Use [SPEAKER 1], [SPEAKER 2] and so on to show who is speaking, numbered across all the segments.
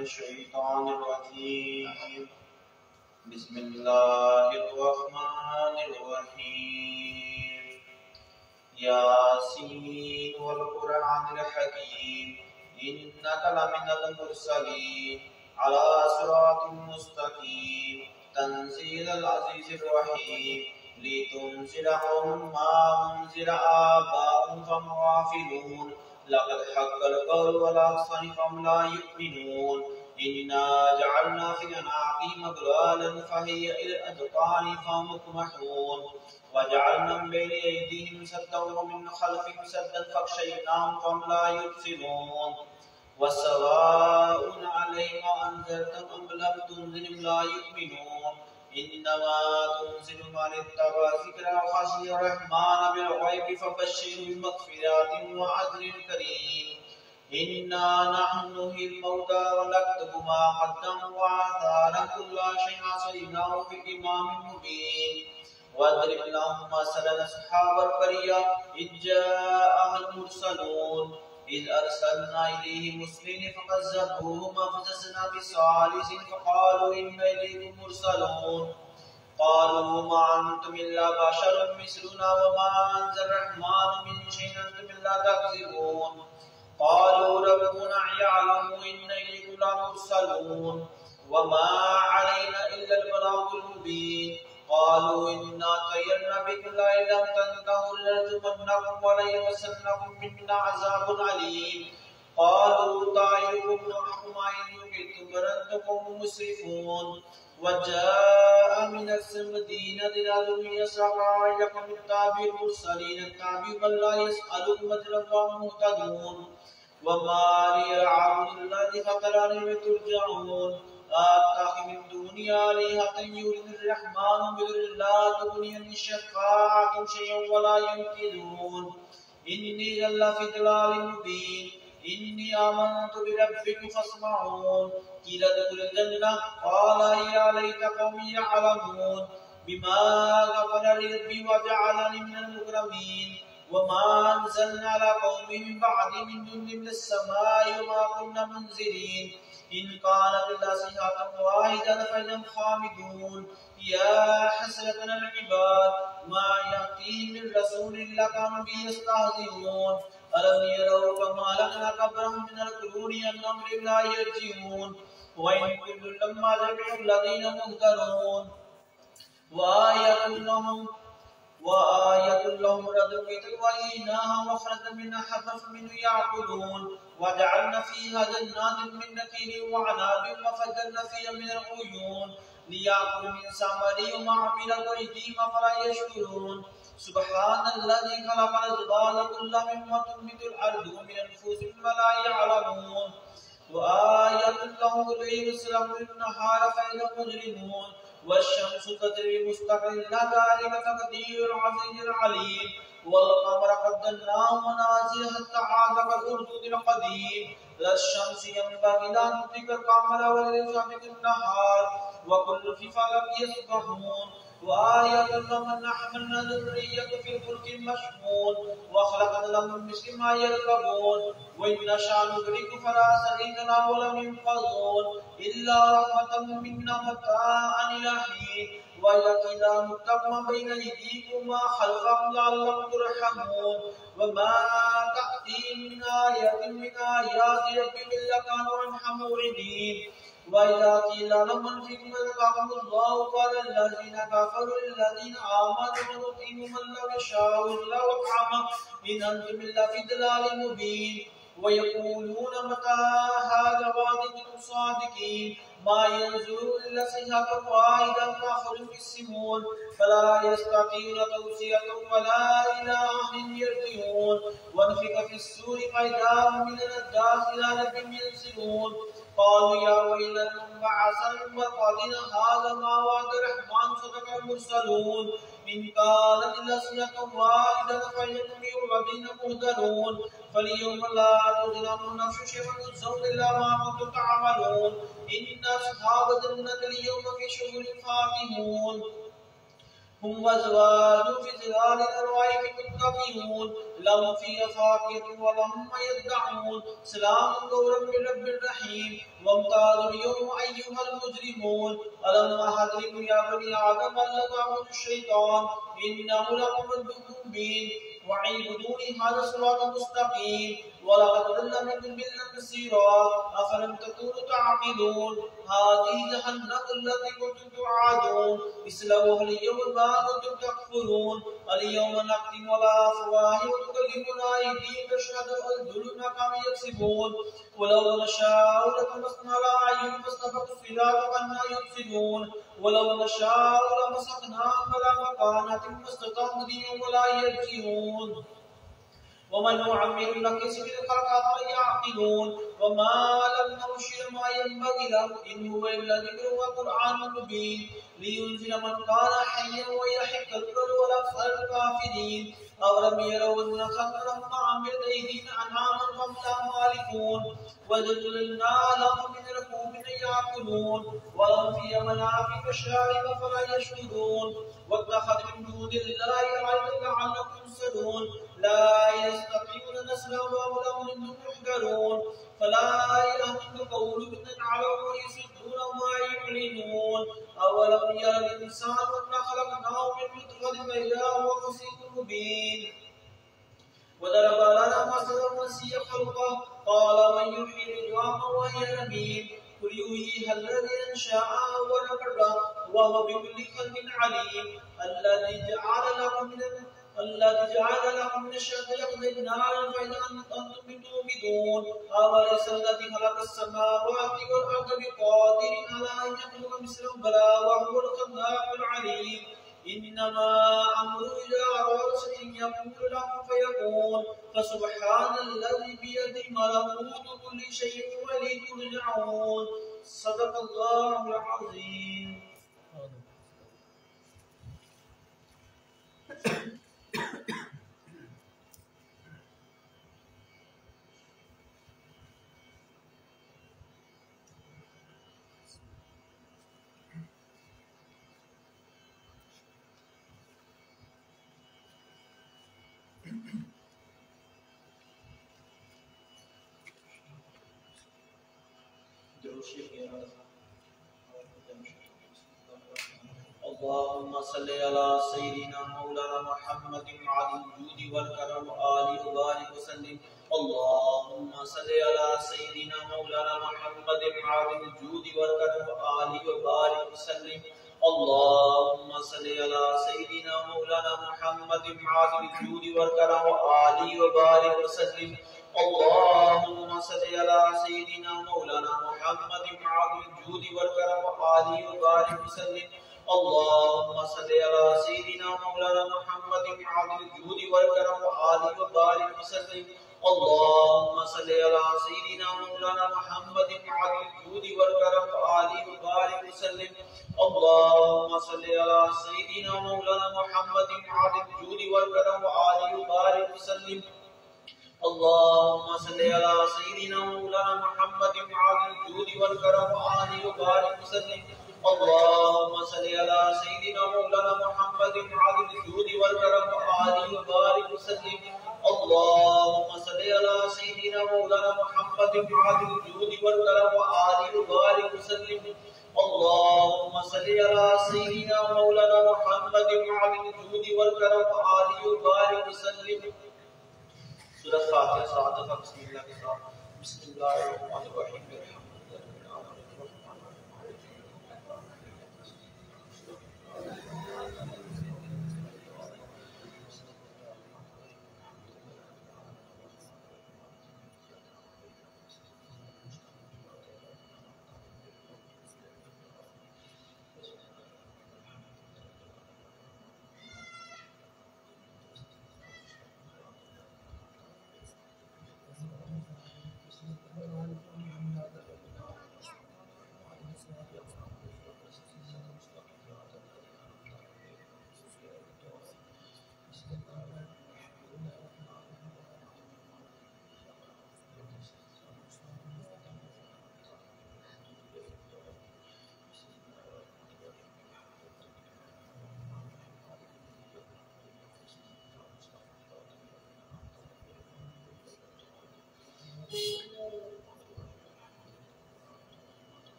[SPEAKER 1] الشيطان الرجيم. بسم الله الرحمن الرحيم. ياسين والقرآن الحكيم إنك لمن المرسلين على صراط مستقيم تنزيل العزيز الرحيم لتنذر قوما ما أنذر آباؤهم فهم غافلون لقد حق القول على أكثرهم لا يؤمنون إنا جعلنا في أعناقهم أغلالا فهي إلى الأذقان فهم مقمحون وجعلنا من بين أيديهم سدا ومن خلفهم سدا فاغشيناهم فهم لا يبصرون وسواء عليهم أنذرتهم أم لم تنذرهم لا يؤمنون إنما تنذر من اتبع الذكر وخشي الرحمن بالغيب فبشره بمغفرة وأجر كريم. إنا نحن نحيي الموتى ونكتب ما قدموا وآثارهم كل شيء أحصيناه في إمام مبين. واضرب لهم مثلا أصحاب القرية إذ جاءها المرسلون إذ أرسلنا إليهم مرسلين فكذبوهما فززنا بثالث فقالوا إنا إليكم مرسلون قالوا ما أنتم إلا بشر مثلنا وما أنزل الرحمن من شيء أنتم إلا تكذبون قالوا ربنا يعلم إنا إليكم لمرسلون وما علينا إلا البلاغ المبين. قالوا إنا طيرنا بكم لئن لم تنتهوا لنرجمنكم وليمسنكم منا عذاب أليم. قالوا طائركم معكم إن ذكرتم بل أنتم مسرفون. وجاء من أقصى المدينة رجل يسعى إليكم اتبعوا المرسلين اتبعوا من لا يسألكم أجرا وهم مهتدون. وما لي أعبد الذي فطرني ترجعون أتخذ من دونه آلهة يريد الرحمن بضر لا تغني عني شفاعتهم شيئا ولا ينقذون. إني لفي ضلال مبين. إني آمنت بربكم فاسمعون. قيل ادخلوا الجنة قال يا ليت قومي يعلمون بما غفر لي ربي وجعلني من المكرمين. وما أنزلنا على قومه من بعد من جند من السماء وما كنا منزلين. إن كانت إلا صيحة واحدة فإنهم خامدون. يا حسرة على العباد ما يأتيهم من رسول إلا كانوا به يستهزئون. ألم يروا كما أهلكنا قبلهم من القرون أنهم لا يرجعون. وإن كل لما جميع الذين مهتدون وآية لهم رد وإيناها وخرج منها حبا فمنه يأكلون. وجعلنا فيها جنات من نخيل وعناب وفجرنا فيها من العيون ليأكلوا من ثمره وما عملت أيديهم أفلا يشكرون. سبحان الذي خلق الأزواج كلها مما تنبت الأرض ومن أنفسهم ولا يعلمون. وآية لهم الليل سلام النهار فإذا مجرمون. والشمس تجري مستقر لها ذلك تقدير العزيز العليم. والقمر قدرناه منازل حتى عاد كالأرجل القديم. لا الشمس ينبغي أن تدرك القمر والليل سابق النهار وكل في فلك يسبحون. وآية لهم أن حملنا ذرية في الفلك المشحون وخلقنا لهم من مثل ما يركبون. وإن نشأ ندرك فلا صديق لنا ولم ينقذون إلا رحمة منا متاعا إلى حين. وإذا قيل لهم اتقوا بين أيديكم وما خلفكم لعلكم ترحمون. وما تأتيهم من آية من آيات ربهم إلا كانوا عنها معرضين. وإذا قيل لهم انفقوا رزقكم الله قال الذين كفروا للذين آمنوا نطعم من لو يشاء الله أطعمه إن أنتم إلا في ضلال مبين. ويقولون متى هذا وعد إن صادقين ما ينزلون إلا صيحة واحدة تأخذهم السمون فلا يستطيعون توصية ولا إلى أهل يرجعون. ونفخ في السور فإذا هم من الأجداث إلى ربهم ينسلون. قالوا يا ويلنا بعثنا وقالنا هذا ما وعد الرحمن صدق المرسلون. إن كانت إلا صيحة واحدة فإنهم يوعدون مهتدون. فاليوم لا تظلم نفس شيئا تجزون إلا ما كنتم تعملون. إن أصحاب الجنة اليوم في شغل فاكهون هم وأزواج في ظلال الأرائك متكئون لهم فيها فاكهة ولهم يدعون سلام قولا من رب رحيم وامتازوا اليوم أيها المجرمون ألم أعهد لكم يا بني آدم ألا تعبدوا الشيطان إنه لكم عدو مبين واعبدوني هذا صراط مستقيم ولقد ضل منكم ضلا كثيرا أفلم تكونوا تعقلون هذه جهنم التي كنتم توعدون اصلوها اليوم ما كنتم تكفرون اليوم نختم على أفواههم وتكلمنا أيديهم وتشهد أرجلهم ما كانوا يكسبون ولو نشاء لطمسنا على أعينهم فاستبقوا الصراط فأنى يبصرون ولو نشاء لمسخناهم على مكانتهم ما استطاعوا مضيا ولا يرجعون ومن نعمر نكسه في الخلق أفلا يعقلون وما لم ننشر ما ينبغي له إن هو إلا ذكر وقرآن مبين لينذر من كان حيا ويحق الكفر والأكثر الكافرين أولم يروا أنا خلقنا لهم ما عملت أيدينا أنعاما فهم لها مالكون وذللنا لهم من ركوب يأكلون ولهم فيها منافع مشارب فلا يشكرون واتخذ من دون الله آلهة لعلهم ينصرون لا يستطيعون نصرا وهم منهم يحذرون فلا يهتم قولهم علوا ويصدون وما يعلنون أولم ير الإنسان أنا خلقناه من نطفة فإذا هو خصيم مبين وضرب لنا مثلا ونسي خلقه قال من يحيي العظام وهي رميم قل يحييها الذي أنشأها أول مرة وهو بكل خلق عليم الذي جعل لكم من الشجر نارا فإذا أنتم منه توقدون أوليس الذي خلق السماوات والأرض بقادر على أن يخلق مثلهم بلى وهو الخلاق العليم إنما أمره إذا أراد شيئا يقول له فيكون فسبحان الذي بيده ملكوت كل شيء وإليه ترجعون صدق الله العظيم. اللهم صل على سيدنا مولانا محمد وعلى الجود والكرم وآله وبارك وسلم. اللهم صل على سيدنا مولانا محمد وعلى الجود والكرم وآله وبارك وسلم. اللهم صل على سيدنا مولانا محمد وعلى الجود والكرم وآله وبارك وسلم. اللهم صل على سيدنا مولانا محمد وعلى الجود والكرم وآله وبارك وسلم. اللهم صل على سيدنا مولانا محمد وعلى الجود والكرم وآله وبارك وسلم. اللهم صل على سيدنا مولانا محمد وعلى الجود والكرم وآله وبارك وسلم. اللهم صل على سيدنا مولانا محمد وعلى الجود والكرم وآله وبارك وسلم. اللهم صل على سيدنا مولانا محمد وعلى الجود والكرم وآله وبارك وسلم. اللهم صل على سيدنا مولانا محمد وعلى الجود والكرم وآله وبارك وسلم. اللهم صل على سيدنا مولانا محمد وعلى الجود والكرم وآله وبارك وسلم. اللهم صل على سيدنا مولانا محمد وعلى الجود والكرم وآله وبارك وسلم. سورة فاتحة سعادة بسم الله کے ساتھ بسم اللہ الرحمن الرحیم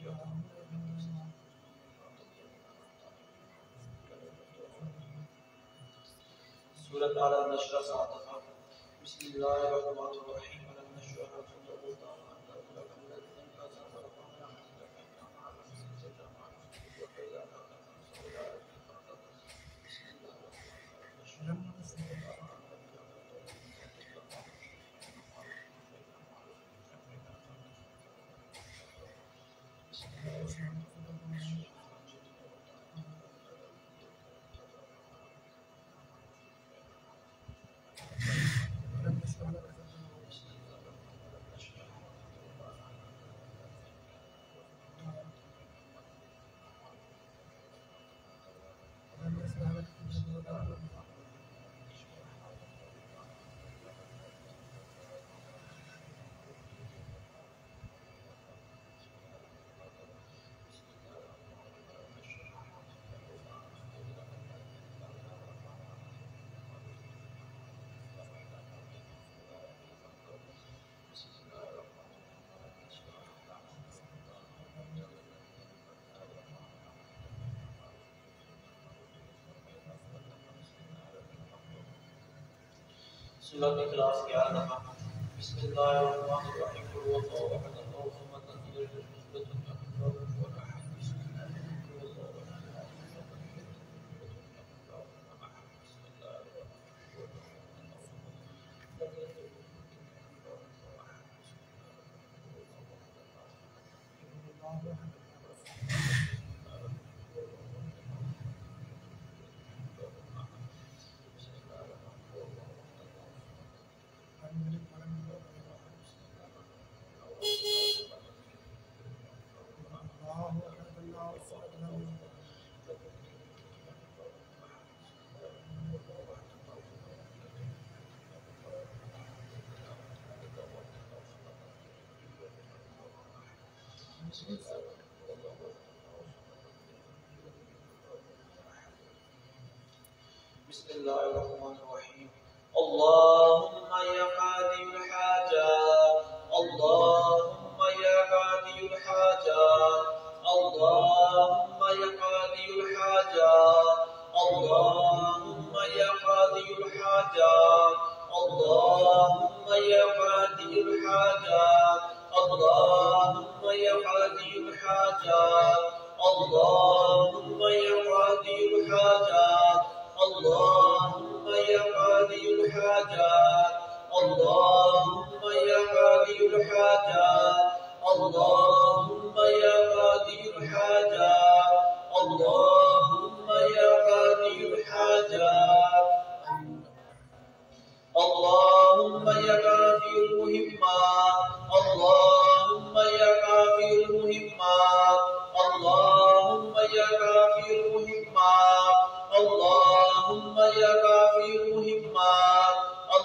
[SPEAKER 1] सूरत आलम नशरा सातफा बिस्मिल्लाहिर्रहमानिर्रहीम अलम नशरा सूरत इखलास 11 दफा बिस्मिल्लाहिर्रहमानिर्रहीम कुल हुवल्लाहु अहद अल्लाहु समद लम यलिद वलम यूलद वलम बिस्मिल्लाहिर्रहमानिर्रहीम अल्लाहुम्मा या कादियुल हाजात अल्लाहुम्मा या कादियुल हाजात अल्लाहुम्मा या कादियुल हाजात अल्लाहुम्मा या कादियुल हाजात अल्लाहुम्मा या कादियुल हाजात अल्लाहुम्मा या कादियुल हाजात अल्लाहुम्मा या कादियुल हाजात अल्लाहुम्मा या कादियुल हाजात अल्लाहुम्मा या कादियुल हाजात अल्लाहुम्मा या कादियुल हाजात अल्लाहुम्मा या कादियुल हाजात अल्लाहुम्मा या काफियुल मुहिम्मात अल्लाहुम्मा या काफियुल मुहिम्मात अल्लाहुम्मा या काफियुल मुहिम्मात अल्लाहुम्मा या काफियुल मुहिम्मात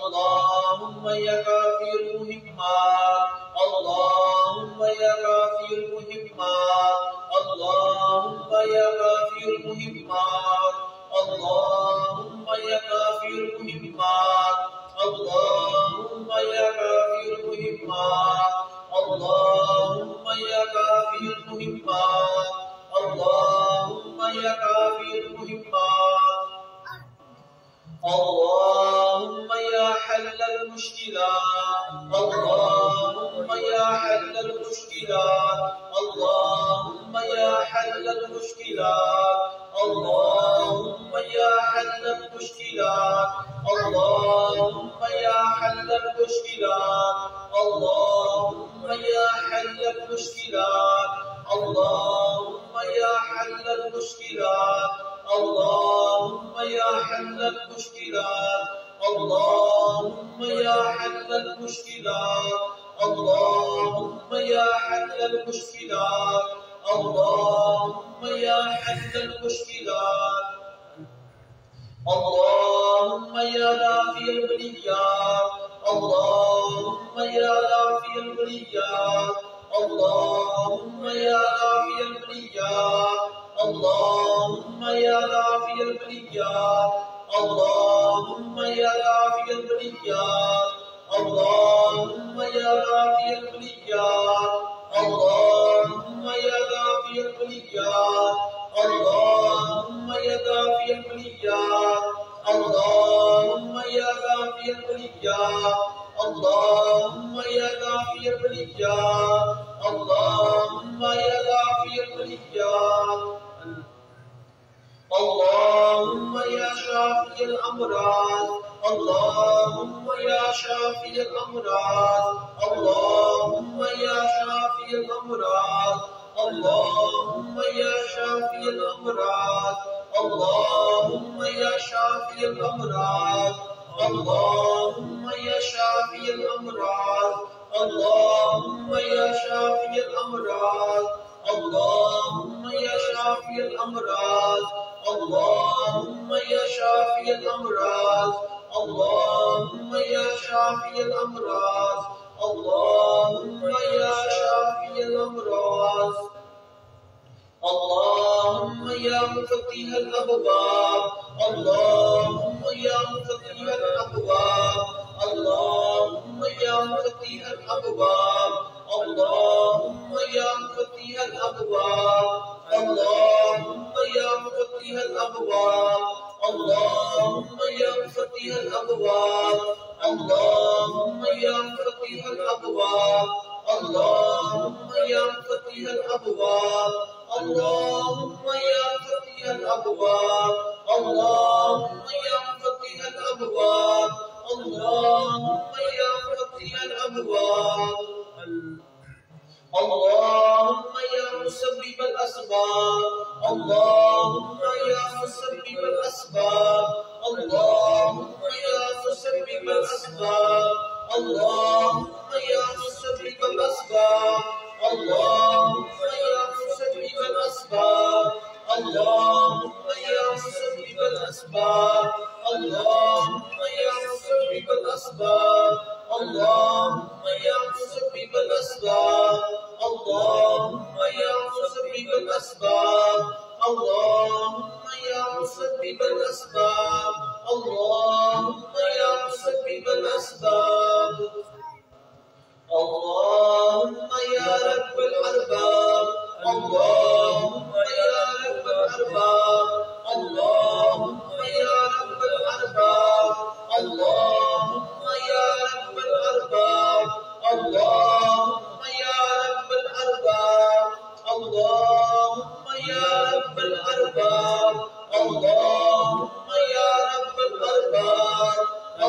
[SPEAKER 1] अल्लाहुम्मा या काफियुल मुहिम्मात अल्लाहुम्मा या काफियुल मुहिम्मात अल्लाहुम्मा या काफियुल मुहिम्मात अल्लाहुम्मा या काफियुल मुहिम्मात अल्लाहुम्मा या काफियुल मुहिम्मात अल्लाहुम्मा या काफियुल मुहिम्मात अल्लाहुम्मा या काफियुल मुहिम्मात अल्लाहुम्मा या हल्लल मुश्किलात अल्लाहुम्मा या हल्लल मुश्किलात अल्लाहुम्मा या हल्लल मुश्किलात अल्लाहुम्मा या हल्लल मुश्किलात अल्लाहुम्मा या हल्लल मुश्किलात अल्लाहुम्मा या हल्लल मुश्किलात अल्लाहुम्मा या हल्लल मुश्किलात अल्लाहुम्मा या हल्लल मुश्किलात अल्लाहुम्मा या हल्लल मुश्किलात अल्लाहुम्मा या हल्लल मुश्किलात अल्लाहुम्मा या हल्लल मुश्किलात अल्लाहुम्मा या दाफिल बलियात अल्लाहुम्मा या दाफिल बलियात अल्लाहुम्मा या दाफिल बलियात अल्लाहुम्मा या दाफिल बलियात अल्लाहुम्मा या दाफिल बलियात अल्लाहुम्मा या दाफिल बलियात अल्लाहुम्मा या البليات اللهم يا كافي البليات اللهم يا كافي البليات اللهم يا كافي البليات اللهم يا كافي البليات اللهم يا شافي الأمراض اللهم يا شافي الأمراض اللهم يا شافي الأمراض اللهم يا شافي الأمراض اللهم يا شافي الأمراض اللهم يا شافي الأمراض اللهم يا شافي الأمراض اللهم يا شافي الأمراض اللهم يا شافي الأمراض اللهم يا شافي الأمراض اللهم يا شافي الأمراض اللهم يا مفتح الأبواب اللهم يا مفتح الأبواب اللهم يا مفتح الأبواب اللهم يا مفتح الأبواب اللهم يا مفتح الأبواب اللهم يا مفتح الأبواب اللهم يا مفتح الأبواب اللهم يا مفتح الأبواب اللهم يا مفتح الأبواب اللهم يا مفتح الأبواب اللهم يا مفتح الأبواب اللهم يا مسبب الأسباب اللهم يا مسبب الأسباب اللهم يا مسبب الأسباب اللهم يا مسبب الأسباب اللهم يا مسبب الأسباب اللهم يا مسبب الأسباب اللهم يا مسبب الأسباب اللهم يا مسبب الأسباب اللهم يا مسبب الأسباب اللهم يا مسبب الأسباب اللهم يا مسبب الأسباب اللهم يا رب الأرباب اللهم يا رب الأرباب اللهم يا رب الأرباب اللهم يا رب الأرباب اللهم يا رب الأرباب اللهم يا رب الأرباب اللهم يا رب الأرباب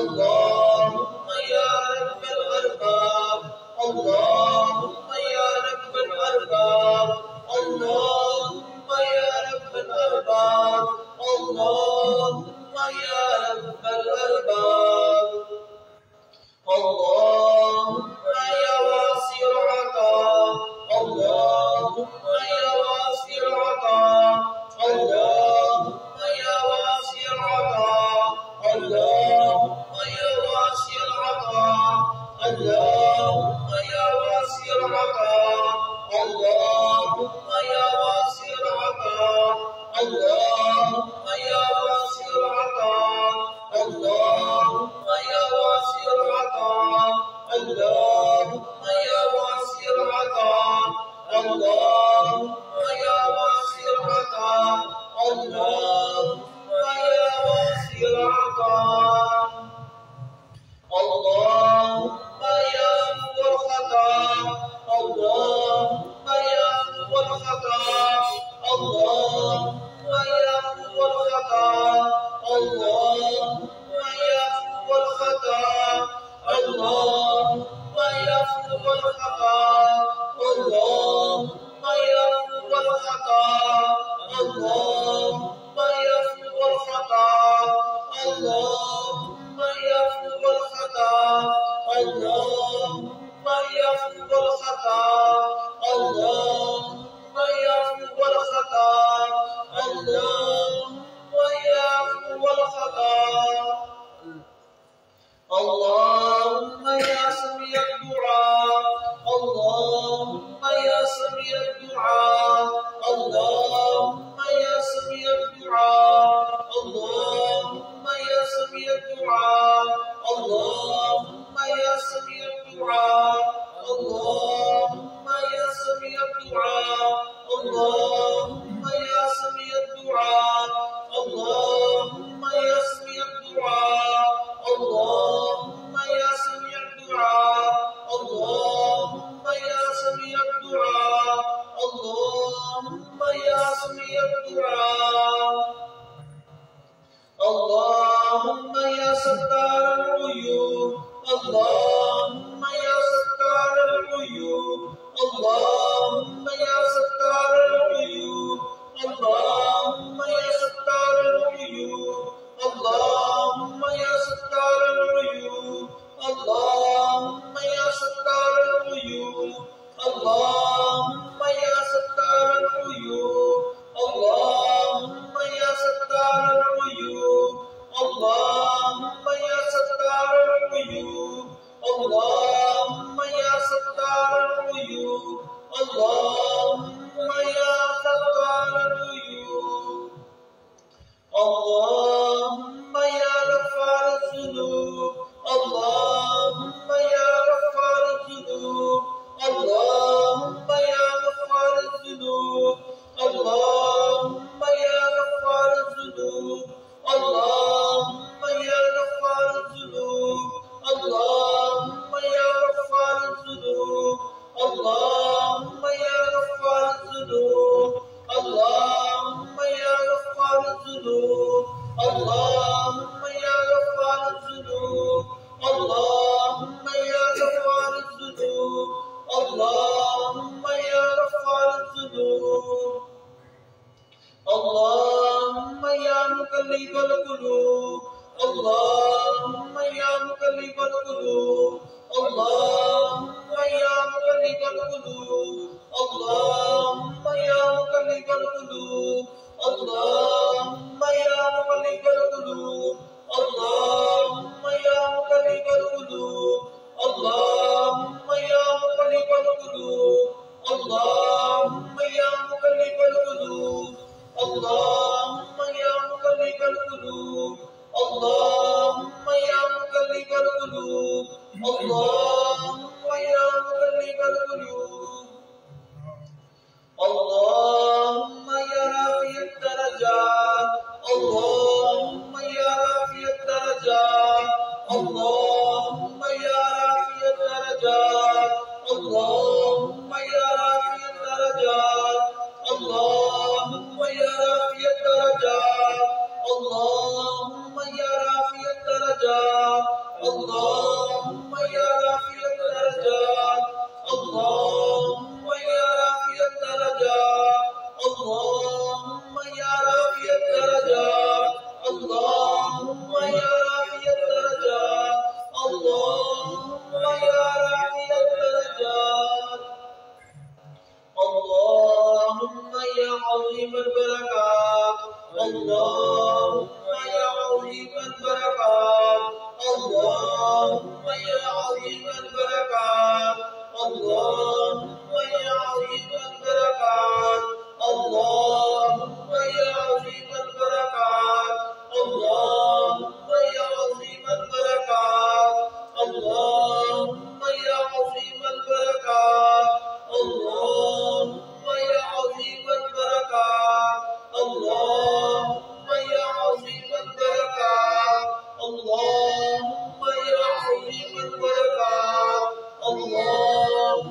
[SPEAKER 1] اللهم يا رب الأرباب اللهم يا رب الأرباب اللهم يا رب الأرباب اللهم يا رب الأرباب اللهم يا واسع العطاء اللهم يا واسع العطاء اللهم يا واسع العطاء اللهم يا واسع العطاء اللهم يا واسع العطاء اللهم يا واسع العطاء اللهم يا واسع العطاء اللهم يا واسع العطاء اللهم يا واسع العطاء اللهم يا واسع العطاء اللهم يا واسع العطاء اللهم يا عفو الخطا اللهم يا عفو الخطا اللهم يا عفو الخطا اللهم يا عفو الخطا اللهم يا عفو الخطا اللهم يا عفو الخطا اللهم يا عفو الخطا اللهم يا عفو الخطا اللهم يا عفو الخطا اللهم يا عفو الخطا اللهم يا عفو الخطا اللهم يا سميع الدعاء اللهم يا سميع الدعاء اللهم يا سميع الدعاء اللهم يا سميع الدعاء اللهم يا سميع الدعاء اللهم يا سميع الدعاء اللهم اللهم يا سميع الدعاء اللهم يا ستار العيوب اللهم يا ستار العيوب اللهم يا ستار العيوب اللهم يا ستار العيوب اللهم يا ستار العيوب اللهم يا ستار العيوب اللهم يا ستار العيوب اللهم يا ستار العيوب اللهم يا ستار العيوب اللهم يا ستار العيوب اللهم يا ستار العيوب اللهم يا غفار الذنوب اللهم يا غفار الذنوب اللهم يا غفار الذنوب اللهم يا غفار الذنوب اللهم يا غفار الذنوب اللهم يا غفار الذنوب اللهم يا غفار الذنوب اللهم يا غفار الذنوب اللهم يا غفار الذنوب اللهم يا غفار الذنوب اللهم يا غفار الذنوب اللهم يا مقلب القلوب اللهم يا مقلب القلوب اللهم يا مقلب القلوب اللهم يا مقلب القلوب اللهم يا مقلب القلوب اللهم يا مقلب القلوب اللهم يا مقلب القلوب اللهم يا مقلب القلوب اللهم يا مقلب القلوب اللهم يا مقلب القلوب اللهم يا مقلب القلوب اللهم يا رافع الدرجات اللهم يا رافع الدرجات اللهم يا رافع الدرجات اللهم يا رافع الدرجات اللهم يا رافع الدرجات اللهم يا رافع الدرجات اللهم يا رافع الدرجات اللهم يا رافع الدرجات اللهم يا رافع الدرجات اللهم يا رافع الدرجات اللهم يا رافع الدرجات اللهم يا عظيم البركات اللهم يا عظيم البركات اللهم يا عظيم البركات اللهم يا عظيم البركات اللهم يا عظيم البركات اللهم يا عظيم البركات اللهم يا عظيم البركات اللهم يا عظيم البركات اللهم يا عظيم البركات اللهم يا عظيم البركات اللهم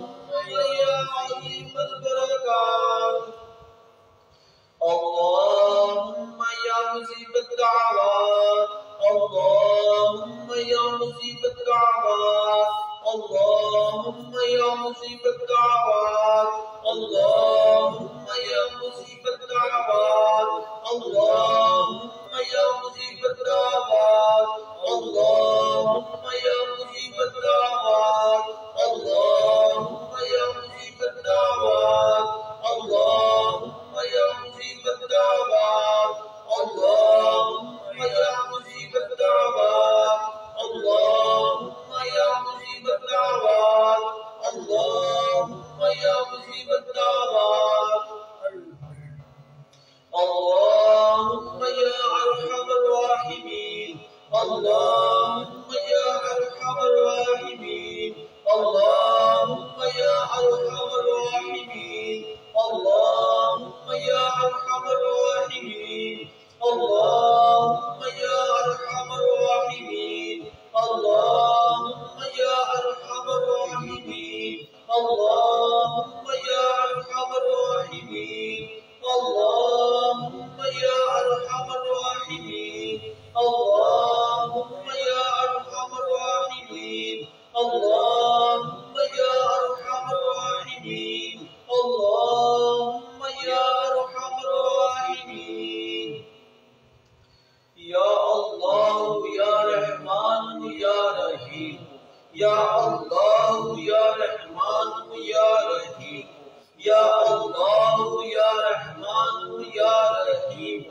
[SPEAKER 1] Allah ya Rahman ya Rahim,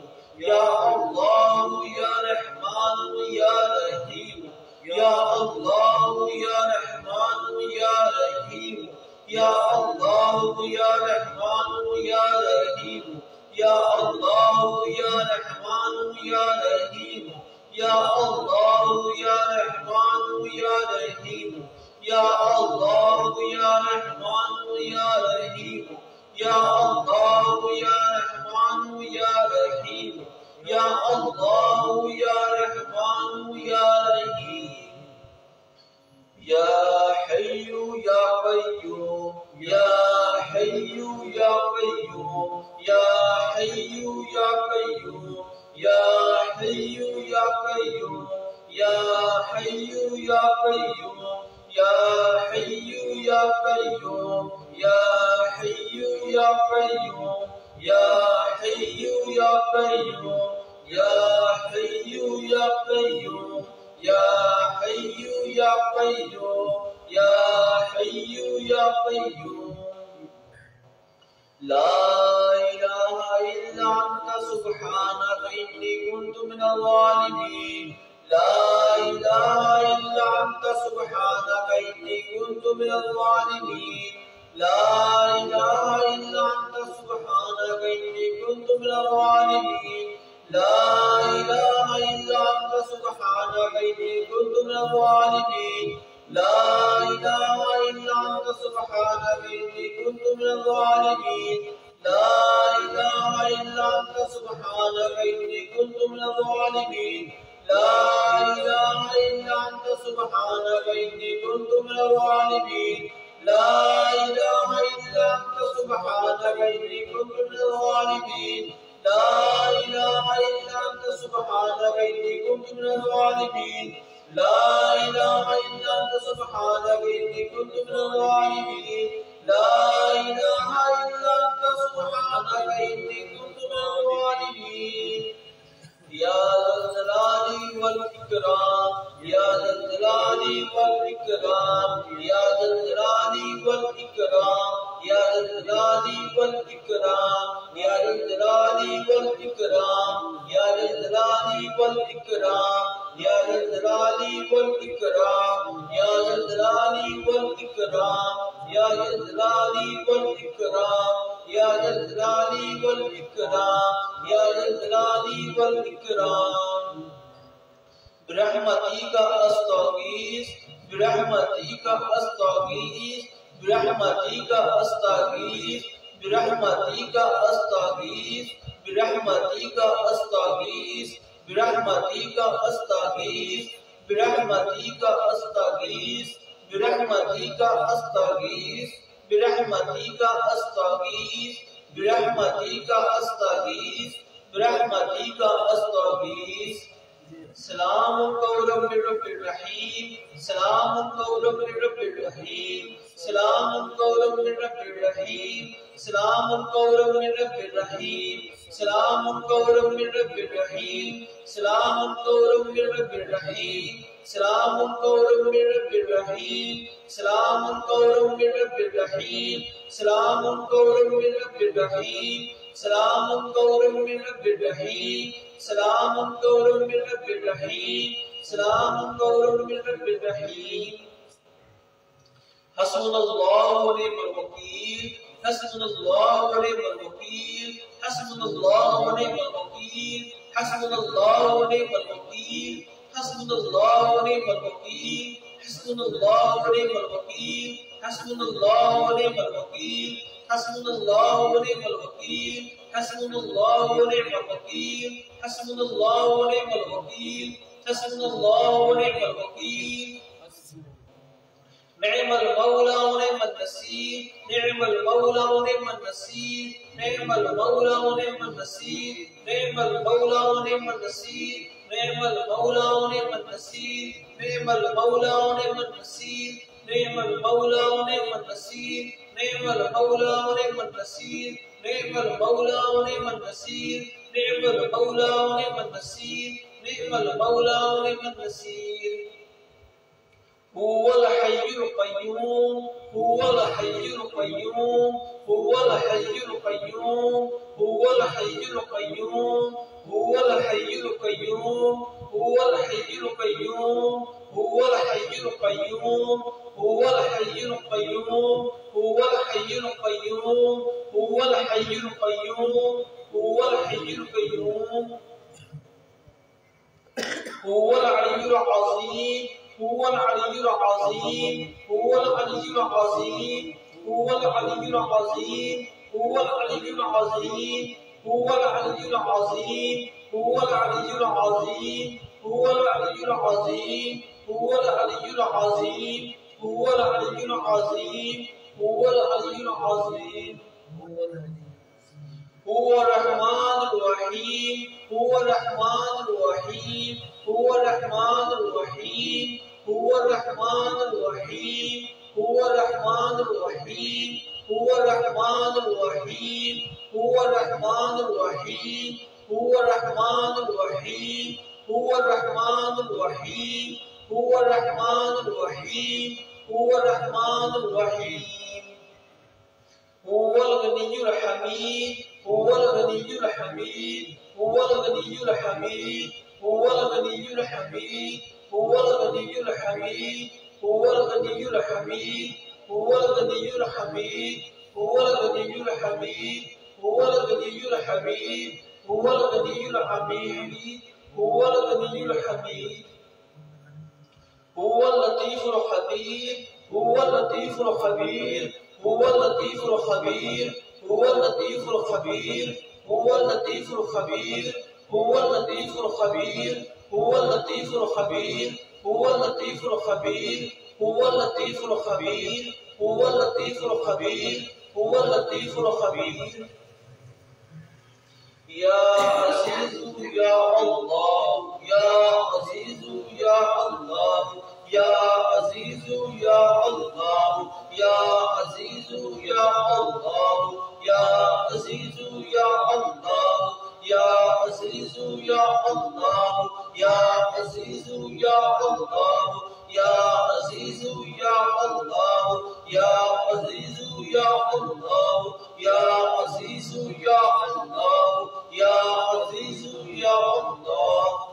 [SPEAKER 1] Ya Allah ya Rahman ya Rahim, Ya Allah ya Rahman ya Rahim, Ya Allah ya Rahman ya Rahim, Ya Allah ya Rahman ya Rahim, Ya Allah ya Rahman ya Rahim, Ya Allah ya Rahman ya Rahim, Ya Allah ya Rahman ya Rahim, Ya Allah ya Rahman ya Rahim, Ya Hayyu ya Qayyum, Ya Hayyu ya Qayyum, Ya Hayyu ya Qayyum, Ya Hayyu ya Qayyum, Ya Hayyu ya Qayyum, Ya Hayyu ya Qayyum, Ya Hayyu ya Qayyum, Ya Hayyu ya Qayyum, Ya Hayyu ya Qayyum, Ya Hayyu ya Qayyum, Ya Hayyu ya Qayyum. La ilaha illa anta subhanaka inni kuntu minal zalimin. La ilaha illa anta subhanaka inni kuntu minal zalimin. La ilaha illa anta subhanaka inni kuntu minal zalimin. La ilaha illa anta subhanaka inni kuntu minal zalimin. La ilaha illa anta subhanaka inni kuntu minal zalimin. La ilaha illa anta subhanaka inni kuntu minal zalimin. La ilaha illa anta subhanaka inni kuntu minal zalimin. La ilaha illa anta subhanaka inni kuntu minal zalimin. La ilaha illa anta subhanaka inni kuntu minal zalimin. La ilaha illa anta subhanaka inni kuntu minal zalimin. La ilaha illa anta subhanaka inni kuntu minal zalimin. Ya Zal Jalali wal Ikram, Ya Zal Jalali wal Ikram, Ya Zal Jalali wal Ikram, Ya Zal Jalali wal Ikram, Ya Zal Jalali wal Ikram, Ya Zal Jalali wal Ikram, Ya Zal Jalali wal Ikram, Ya Zal Jalali wal Ikram, Ya Zal Jalali wal Ikram, Ya Zal Jalali wal Ikram, Ya Zal Jalali wal Ikram. برحمتك أستغيث, برحمتك أستغيث, برحمتك أستغيث, برحمتك أستغيث, برحمتك أستغيث, برحمتك أستغيث, برحمتك أستغيث, برحمتك أستغيث, برحمتك أستغيث, برحمتك أستغيث, برحمتك أستغيث. سلام قولا من رب الرحيم, سلام قولا من رب الرحيم, سلام قولا من رب الرحيم, سلام قولا من رب الرحيم, سلام قولا من رب الرحيم, سلام قولا من رب الرحيم, سلام قولا من رب الرحيم, سلام قولا من رب الرحيم, سلام قولا من رب الرحيم, سلام قولا من رب الرحيم, سلام قولا من رب الرحيم, سلام قولا من رب الرحيم. حسبنا الله ونعم الوكيل, حسبنا الله ونعم الوكيل, حسبنا الله ونعم الوكيل, حسبنا الله ونعم الوكيل, حسبنا الله ونعم الوكيل, حسبنا الله ونعم الوكيل, حسبنا الله ونعم الوكيل, حسبنا الله ونعم الوكيل, حسبنا الله ونعم الوكيل, حسبنا الله ونعم الوكيل, حسبنا الله ونعم الوكيل. نعم المولى ونعم النصير, نعم المولى ونعم النصير, نعم المولى ونعم النصير, نعم المولى ونعم النصير, نعم المولى ونعم النصير, نعم المولى ونعم النصير, نعم المولى ونعم النصير, نعم المولى ونعم النصير, نعم المولى ونعم النصير, نعم المولى ونعم النصير, نعم المولى ونعم النصير. هو الحي القيوم, هو الحي القيوم, هو الحي القيوم, القيوم هو الحي القيوم هو الحي القيوم هو الحي القيوم هو الحي القيوم هو الحي القيوم هو الحي القيوم هو الحي القيوم هو الحي القيوم هو العلي العظيم هو العلي العظيم هو العلي العظيم هو العلي العظيم هو العلي العظيم هو العلي العظيم هو العلي العظيم هو العلي العظيم هو العلي العظيم هو العلي العظيم هو العلي العظيم هو الرحمن الرحيم هو الرحمن الرحيم هو الرحمن الرحيم هو الرحمن الرحيم هو الرحمن الرحيم هو الرحمن الرحيم هو الرحمن الرحيم هو الرحمن الرحيم هو الرحمن الرحيم هو الرحمن الرحيم هو الرحمن الرحيم هو الغني الحميد هو الغني الحميد هو الغني الحميد هو الغني الحميد هو الغني الحميد هو الغني الحميد هو الغني الحميد هو الغني الحميد هو الغني الحميد هو الغني الحميد هو الغني الحميد هو اللطيف الخبير هو اللطيف الخبير هو اللطيف الخبير هو اللطيف الخبير هو اللطيف الخبير هو اللطيف الخبير هو اللطيف الخبير هو اللطيف الخبير هو اللطيف الخبير هو اللطيف الخبير هو اللطيف الخبير يا عزيز يا الله يا عزيز يا الله يا عزيز يا الله يا عزيز يا الله يا عزيز يا الله يا عزيز يا الله يا عزيز يا الله يا عزيز يا الله يا عزيز يا الله يا عزيز يا الله يا عزيز يا الله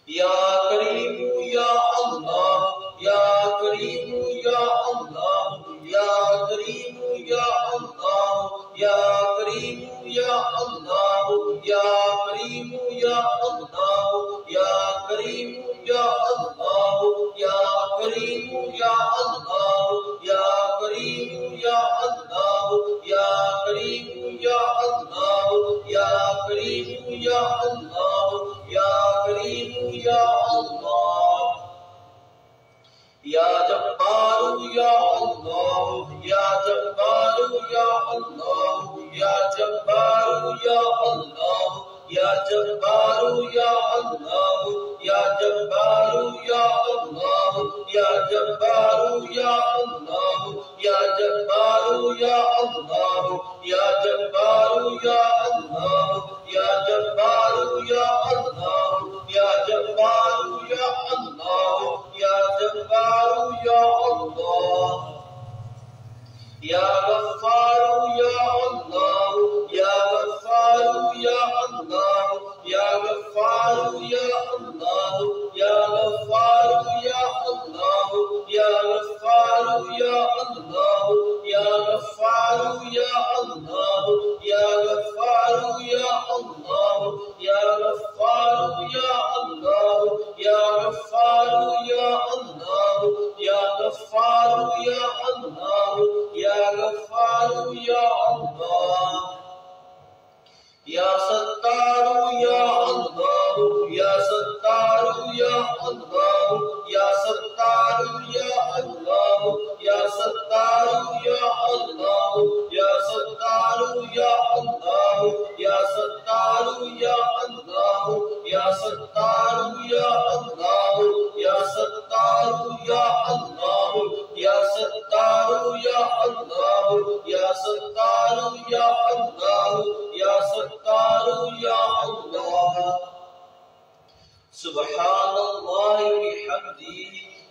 [SPEAKER 1] يا كريم يا الله يا كريم يا الله يا كريم يا الله يا كريم يا الله يا كريم يا الله يا كريم يا الله يا كريم يا الله يا كريم يا الله يا كريم يا الله يا كريم يا الله يا كريم يا الله يا جبار يا الله يا جبار يا الله يا جبار يا الله يا جبار يا الله يا جبار يا الله يا جبار يا الله يا جبار يا الله يا جبار يا الله يا جبار يا الله يا جبار يا الله يا جبار يا الله يا غفار يا الله يا غفار يا الله يا غفار يا الله يا غفار يا الله يا غفار يا الله يا غفار يا الله يا غفار يا الله يا غفار يا الله يا غفار يا الله يا غفار يا الله يا غفار يا الله يا ستار يا الله يا ستار يا الله يا ستار يا الله يا ستار يا الله يا ستار يا الله يا ستار يا الله يا ستار يا الله يا ستار يا الله يا ستار يا الله يا ستار يا الله يا ستار يا الله سبحان الله بحمده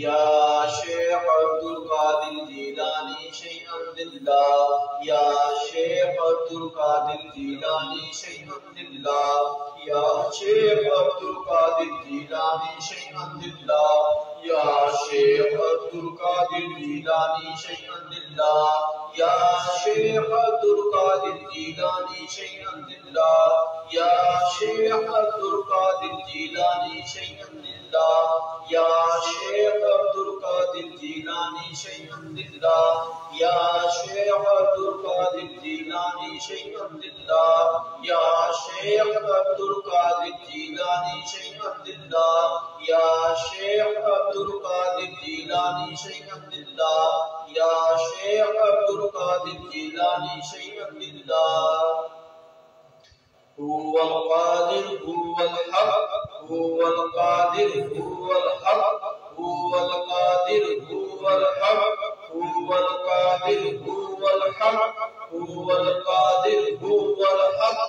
[SPEAKER 1] या शेख अब्दुल कादिर जीलानी शैअन लिल्लाह या शेख अब्दुल कादिर जीलानी शैअन लिल्लाह या शेख अब्दुल कादिर जीलानी शैअन लिल्लाह या शेख अब्दुल कादिर जीलानी शैअन लिल्लाह या शेख अब्दुल कादिर जीलानी शैअन लिल्लाह या शेख अब्दुल कादिर जीलानी शैअन लिल्लाह या शेख अब्दुल कादिर जीलानी शैअन लिल्लाह या शेख अब्दुल कादिर जीलानी शैअन लिल्लाह या शेख अब्दुल कादिर जीलानी शैअन लिल्लाह या शेख अब्दुल कादिर जीलानी शैअन लिल्लाह या शेख अब्दुल कादिर जीलानी शैअन लिल्लाह हुवल कादिर हुवल हक हुवल कादिर हुवल हक हुवल कादिर हुवल हक हुवल कादिर हुवल हक हुवल कादिर हुवल हक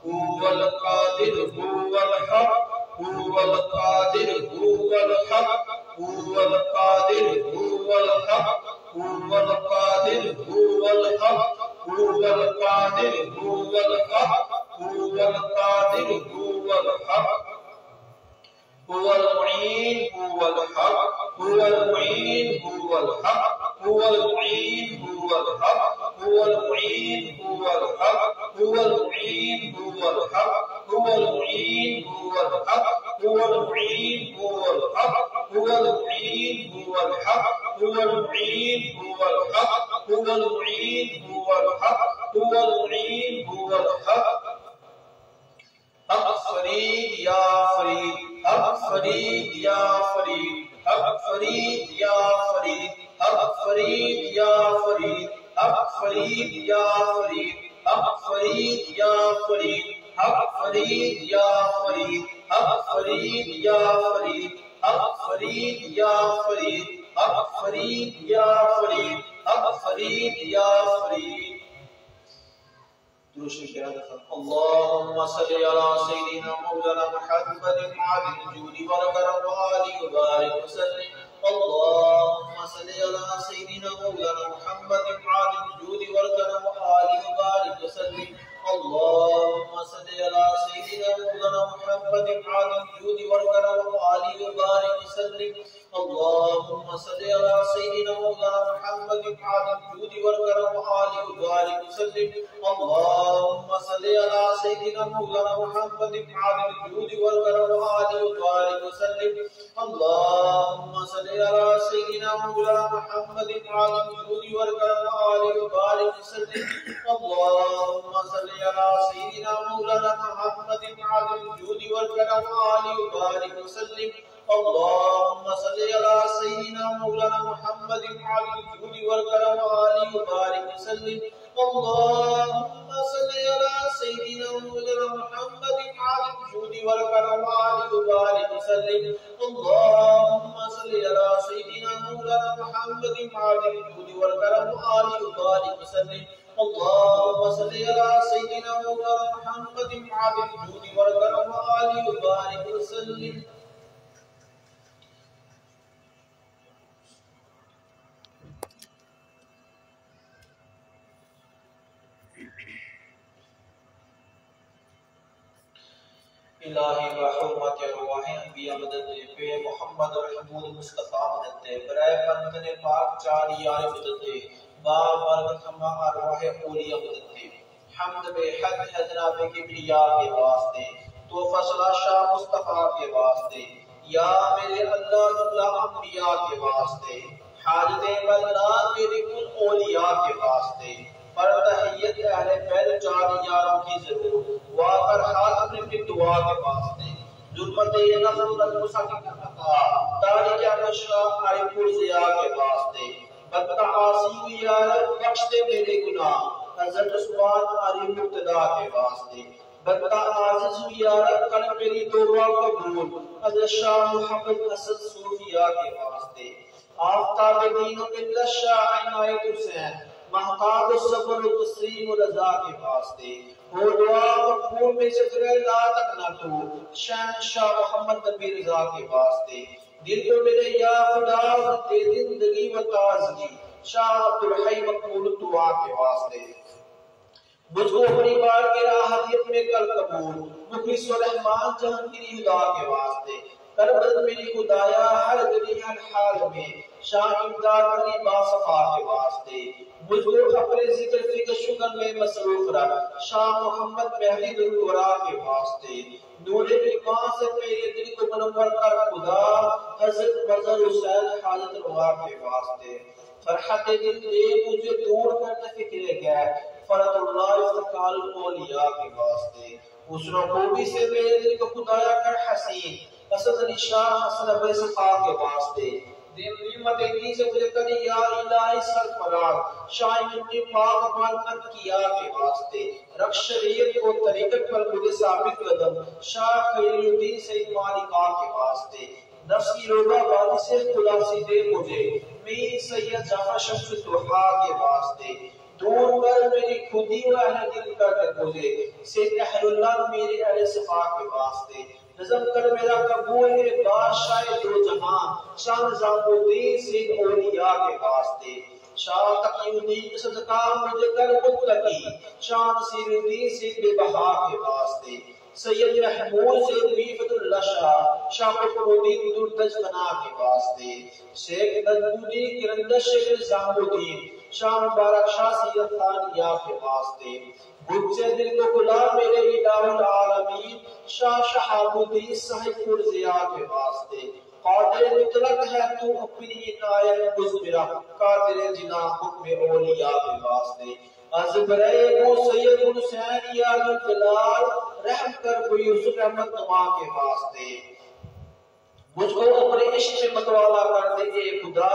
[SPEAKER 1] हुवल कादिर हुवल हक हुवल कादिर हुवल हक हुवल कादिर हुवल हक हुवल कादिर हुवल हक हुवल कादिर हुवल हक हुवल कादिर हुवल हक हुवल मुईन हुवल हक हुवल मुईन हुवल हक हुवल मुईन हुवल हक हुवल मुईन हुवल हक हुवल मुईन हुवल हक हुवल मुईन हुवल हक हुवल मुईन हुवल हक हुवल मुईन हुवल हक हुवल मुईन हुवल हक हुवल मुईन हुवल हक हुवल मुईन हुवल हक हक फरीद या फरीद हक फरीद या फरीद हक फरीद या फरीद हक फरीद या फरीद हक फरीद या फरीद हक फरीद या फरीद हक फरीद या फरीद हक फरीद या फरीद हक फरीद या फरीद हक फरीद या फरीद हक फरीद या फरीद अल्लाहुम्मा सल्लि अला सय्यिदिना मौलाना मुहम्मदिन आलिल जूदी वल करम व आलिहि व बारिक वसल्लिम अल्लाहुम्मा सल्लि अला सय्यिदिना मौलाना मुहम्मदिन आलिल जूदी वल करम व आलिहि व बारिक वसल्लिम अल्लाहुम्मा सल्लि अला सय्यिदिना मौलाना मुहम्मदिन आलिल जूदी वल करम व आलिहि व बारिक वसल्लिम अल्लाहुम्मा सल्लि अला सय्यिदिना मौलाना मुहम्मदिन आलिल जूदी वल करम व आलिहि व बारिक वसल्लिम अल्लाहुम्मा सल्लि अला सय्यिदिना मौलाना मुहम्मदिन आलिल जूदी वल करम व आलिहि व बारिक वसल्लिम अल्लाहुम्मा सल्लि अला सय्यिदिना मौलाना मुहम्मदिन आलिल जूदी वल करम व आलिहि व बारिक वसल्लिम अल्लाहुम्मा सल्लि अला सय्यिदिना मौलाना मुहम्मदिन आलिल जूदी वल करम व आलिहि व बारिक वसल्लिम अल्लाहुम्मा सल्लि अला सय्यिदिना मौलाना मुहम्मदिन आलिल जूदी वल करम व आलिहि व बारिक वसल्लिम अल्लाहुम्मा सल्लि अला सय्यिदिना मौलाना मुहम्मदिन आलिल जूदी वल करम व आलिहि व बारिक वसल्लिम अल्लाहुम्मा सल्लि अला सय्यिदिना मौलाना मुहम्मदिन आलिल जूदी वल करम व आलिहि व बारिक वसल्लिम अल्लाहुम्मा सल्लि अला सय्यिदिना मौलाना मुहम्मदिन आलिल जूदी वल करम व आलिहि व बारिक वसल्लिम इलाही बहरमत अरवाह अंबिया मदद पे मोहम्मद महमूद मुस्तफा मदद बराए बंदे पाक चार यार मदद बा बरकत हम अरवाह औलिया मदद हमद बेहद है जनाब किबरिया के वास्ते तो फसला शाह मुस्तफा के वास्ते या मेरे अल्लाह अल्लाह अंबिया के वास्ते हाजते बल्ला मेरे कुल औलिया के वास्ते पर तहियत अहले बैत चार यारों की जरूर वाकर हाथ अपने दुआ के वास्ते जुल्मत ये नफस मुसाकिन का तारीख अनशा आई पुरजिया के वास्ते बदका आसी या रब बख्श दे मेरे गुनाह हजरत उस्मान अली मुक्तदा के वास्ते बदका आजिज या रब कर मेरी तौबा कबूल हजरत शाह मोहम्मद असद सूफिया के वास्ते आफ्ताब दीन व मिल्लत शाह इनायत हुसैन महताब सब्र व तस्लीम व रजा के वास्ते हो दुआ मकबूल में से ला तक ना तो शहंशाह मोहम्मद नबी रजा के वास्ते दिल को मेरे या खुदा दे जिंदगी व ताजगी। शाह अब्दुल हई मकबूल दुआ के वास्ते। मुझको अपनी बार के राहत में कर कबूल। मुखलिस व रहमान जहांगीरी खुदा के वास्ते। कर मदद मेरी खुदाया हर घड़ी हर हाल में। शाह इमदाद करी बासफा के वास्ते। मुझको अपने जिक्र फिक्र शुक्र में मसरूफ रख। शाह मोहम्मद महदी दुल वरा के वास्ते। नूरे ईमान से मेरे दिल को मुनव्वर कर खुदा। हजरत मजहर हुसैन हाजत रुआ के वास्ते। फरहत दिल दे मुझे दूर करने फिक्र गैर। फरदुल्लाह इफ्तिकार औलिया के वास्ते। उसरो खूबी से मेरे दिल को खुदाया कर हसीन। असद अली शाह हसन अब्बास के वास्ते। दिन नियमत दी से मुझे करी या इलाही सरफराज। शाइनी पाक पाक किया के वास्ते। रख शरीयत को तरीकत पर मुझे साबित कदम। शाह खैरुद्दीन से मालिका के वास्ते। नफ्स की रोगाबादी से खुलासी दे मुझे। मेरी सैयद जाफर शम्स दुहा के वास्ते। दूर कर मेरी खुदी व अहले दिल कर मुझे। से अहलुल्लाह मेरे अहले सफा के वास्ते। नज़म कर मेरा कबूल है बादशाह दो जहां। शाह निजामुद्दीन से औलिया के वास्ते। शाह तकीउद्दीन सदका मुझे कर मुत्तकी। शाह नसीरुद्दीन से बेबहा के वास्ते। सैयद महमूद से बीफतुल्लाह शाह। शाह फखरुद्दीन दुर्दज बना के वास्ते। शेख नजमुद्दीन किरंदश शेख निजामुद्दीन। शाह मुबारक शाह सैयद तानिया के वास्ते। मुझसे दिल को खुला मेरे इलाहुल आलमीन। शाह शहाबुद्दीन साहिब फुरजिया के वास्ते। कादिर मुतलक है तू अपनी इनायत मुजबिरा। कादिर जिना हुक्म औलिया के वास्ते। अज़बरे को सैयद हुसैन या जलाल। रहम कर कोई यूसुफ अहमद नमा के वास्ते। मुझको अपने इश्क में मतवाला कर दे खुदा।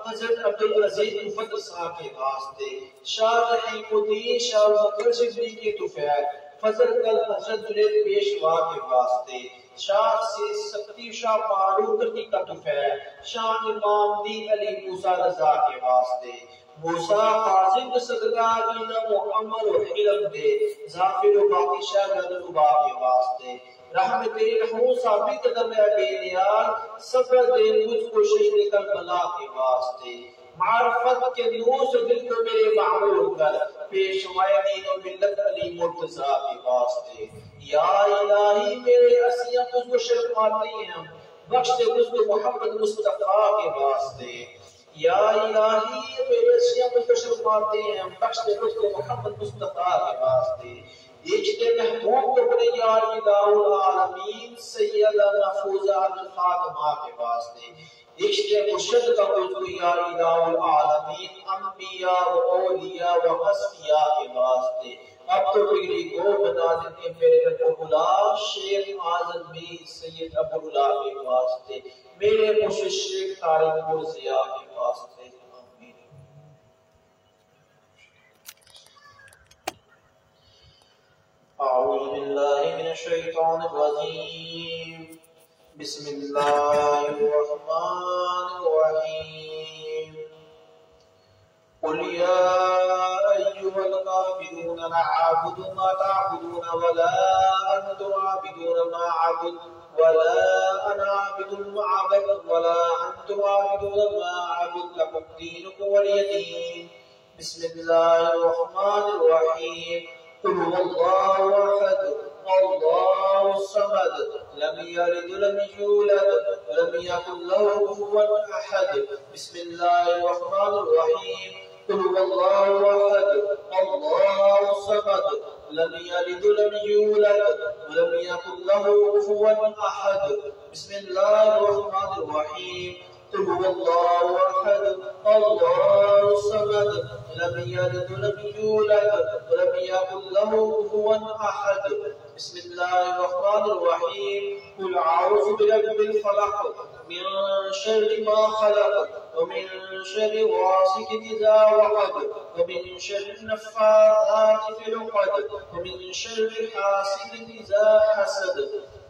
[SPEAKER 1] हजरत अब्दुल अजीज मुफद्दल साहब के वास्ते। शाह रहीमुद्दीन शाह बकर सिद्दीकी के तुफैल। फजल कल हजरत जुनैद पेशवा के वास्ते। शाह से सत्ती शाह मारूफ करनी का तुफैल। शाह इमाम दीन अली मूसा रजा के वास्ते। मूसा कासिम सदका दीना मुहम्मद और इल्म दे। जाफिर बाकी शाह गदरुबा के वास्ते। रहमत तेरी रहूं साबित कदम है बेनियाज। सब्र दे मुझको शहीद करबला के वास्ते। मार्फत के नूर से दिल को मेरे मामूर कर। पेशवाए दीन और मिल्लत अली मुर्तजा के वास्ते। या इलाही मेरे असिया मुझको शर्माती हैं। बख्श दे मुझको मोहम्मद मुस्तफा के वास्ते। या इलाही मेरे असिया मुझको शर्माते हैं। बख्श दे मुझको मोहम्मद मुस्तफा के वास्ते। इश्क़ महबूब को बड़े यार इलाहुल आलमीन। सैयदना फौजा अल फातिमा के वास्ते। इश्क़ मुर्शिद का मुझको यार इलाहुल आलमीन। अंबिया व औलिया व असफिया के वास्ते। अब तो डिग्री को बना देते मेरे अबुल्ला। शेख आज़म भी सैयद अबुल्ला के वास्ते। मेरे मुर्शिद शेख तारिक मुर्जिया के वास्ते। अऊज़ु बिल्लाहि मिनश शैतानिर रजीम। बिस्मिल्लाहिर रहमानिर रहीम। कुल या अय्युहल काफिरून ला अअबुदु मा तअबुदून वला अंतुम आबिदून मा अअबुदु वला अना आबिदुन मा अअबुदु वला अंतुम आबिदून मा अअबुदु लकुम दीनुकुम वलिय दीन। बिस्मिल्लाहिर रहमानिर रहीम। कुल हुवल्लाहु अहद अल्लाहुस समद लम यलिद वलम यूलद वलम यकुल लहू कुफुवन अहद। बिस्मिल्लाहिर रहमानिर रहीम। कुल हुवल्लाहु अहद अल्लाहुस समद लम यलिद वलम यूलद वलम यकुल लहू कुफुवन अहद। बिस्मिल्लाहिर रहमानिर रहीम। कुल हुवल्लाहु अहद अल्लाहुस समद लम यलिद वलम यूलद वलम यकुल लहू कुफुवन अहद। बिस्मिल्लाहिर रहमानिर रहीम। कुल अऊज़ु बिरब्बिल फलक मिन शर्रि मा खलक व मिन शर्रि गासिकिन इज़ा वक़ब व मिन शर्रि नफ़्फ़ाथाति फ़िल उक़द व मिन शर्रि हासिदिन इज़ा हसद।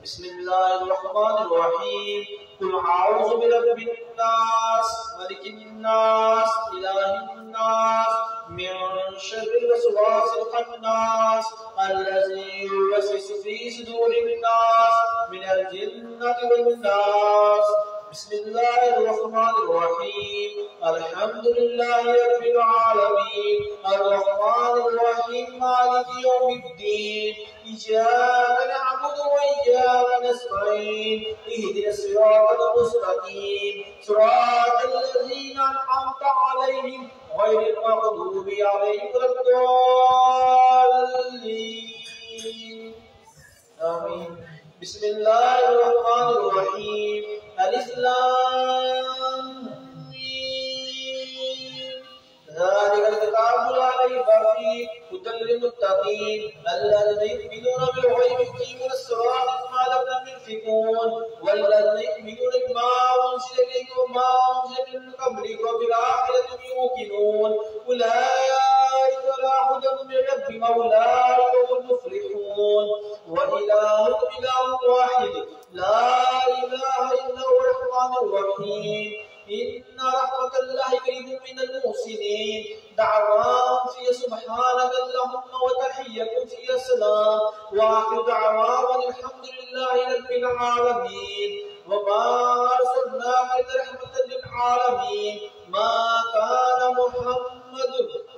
[SPEAKER 1] बिस्मिल्लाहिर रहमानिर रहीम। कुल अऊज़ु बिरब्बिन नास मलिकिन नास इलाहिन नास मिन शर्रिल वसवासिल खन्नास अल्लज़ी युवस्विसु फ़ी सुदूरिन नास मिनल जिन्नति वन नास। بسم الله الرحمن الرحيم الحمد لله رب العالمين الرحمن الرحيم مالك يوم الدين إياك نعبد وإياك نستعين اهدنا الصراط المستقيم صراط الذين أنعمت عليهم غير المغضوب عليهم ولا الضالين آمين. بسم الله الرحمن الرحيم ألف لام ميم ذلك الكتاب لا ريب فيه هدى للمتقين الذين يؤمنون بالغيب ويقيمون الصلاة ومما لم ينفقون والذين يؤمنون بما أنزل إليك وما أنزل من قبلك وبالآخرة يوقنون أولئك على هدى من ربهم أولئك هم المفلحون وإلهكم إله واحد لا إله إلا هو الرحمن الرحيم إن رحمة الله قريب من المحسنين دعواهم فيها سبحانك اللهم وتحيتهم فيها السلام وآخر دعواهم الحمد لله رب العالمين وما أرسلناك إلا رحمة للعالمين ما كان محمد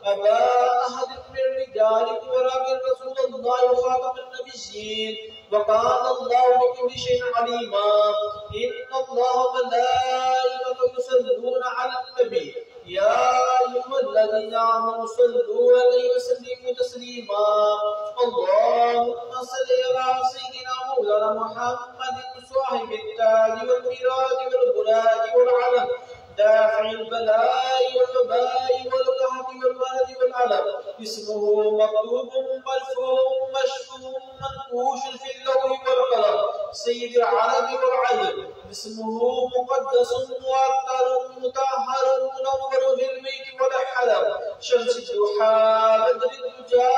[SPEAKER 1] أبا أحد من رجالكم ولكن رسول الله وخاتم النبيين وكان الله بكل شيء عليما إن الله وملائكته يصلون على النبي يا أيها الذين آمنوا صلوا عليه وسلموا تسليما اللهم صل على سيدنا مولانا محمد صاحب التاج والميراث والبراج والعلم دافع البلاء والوباء والقهر والمرض والعلم اسمه مكتوب مرفوع مشفوع منقوش في اللوح والقلم سيد العرب والعجم اسمه مقدس مؤثر مطهر منور في البيت والحرم شمس الضحى بدر الدجى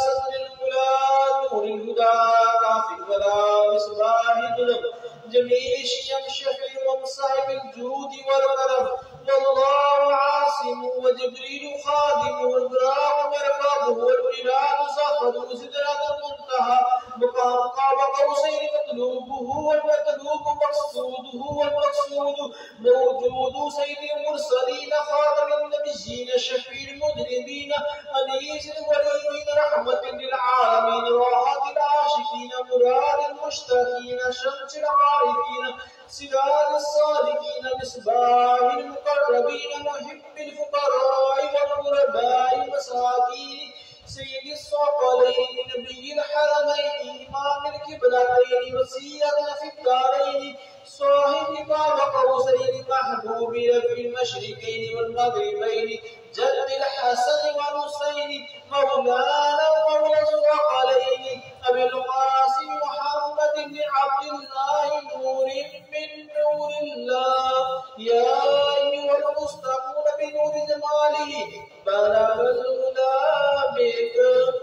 [SPEAKER 1] صدر الغلام نور الهدى كافي الولا مصباح الظلم جميع الشيم شفيع ومصاحب الجود والكرم والله عاصم وجبريل خادم والبراق مركبه والبلاد صفد سدرة المنتهى مقام قاب قوسين مطلوبه والمطلوب مقصوده والمقصود موجود سيد المرسلين خاتم النبيين شفيع المذنبين أنيس الوليين رحمة للعالمين راحة العاشقين مراد المشتاقين شمس العارفين سراج الصادقين مصباح المقربين محب الفقراء والغرباء المساكين سيد الثقلين نبي الحرمين إمام القبلتين وسيدنا في الدارين صاحب باب قوسين محبوب في المشرقين والمغربين جد الحسن والحسين مولانا ومولى الثقلين أبي القاسم محمد بن عبد الله نور من نور الله يا أيها المستقون بنور جماله بلغ الهدى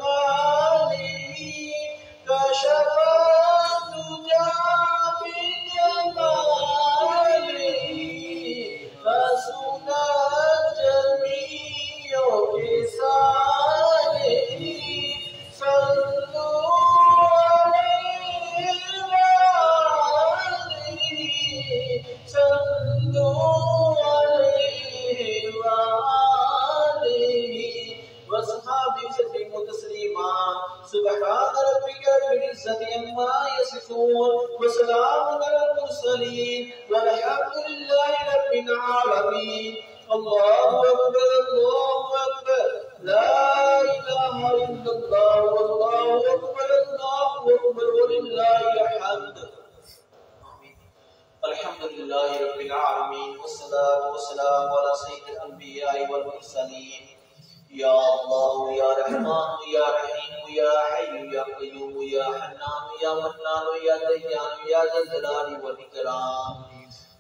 [SPEAKER 1] بكماله كشف الدجى بجماله فسنى جميع لسانه صلوا سبحان ربك رب العزة عما يصفون وسلام على المرسلين والحمد لله رب العالمين الله أكبر الله أكبر لا إله إلا الله والله أكبر الله أكبر ولله الحمد الحمد لله رب العالمين والصلاة والسلام على سيد الأنبياء والمرسلين يا الله يا رحمن يا رحيم يا حي يا قيوم يا حنان يا منان يا ديان يا ذا الجلال والإكرام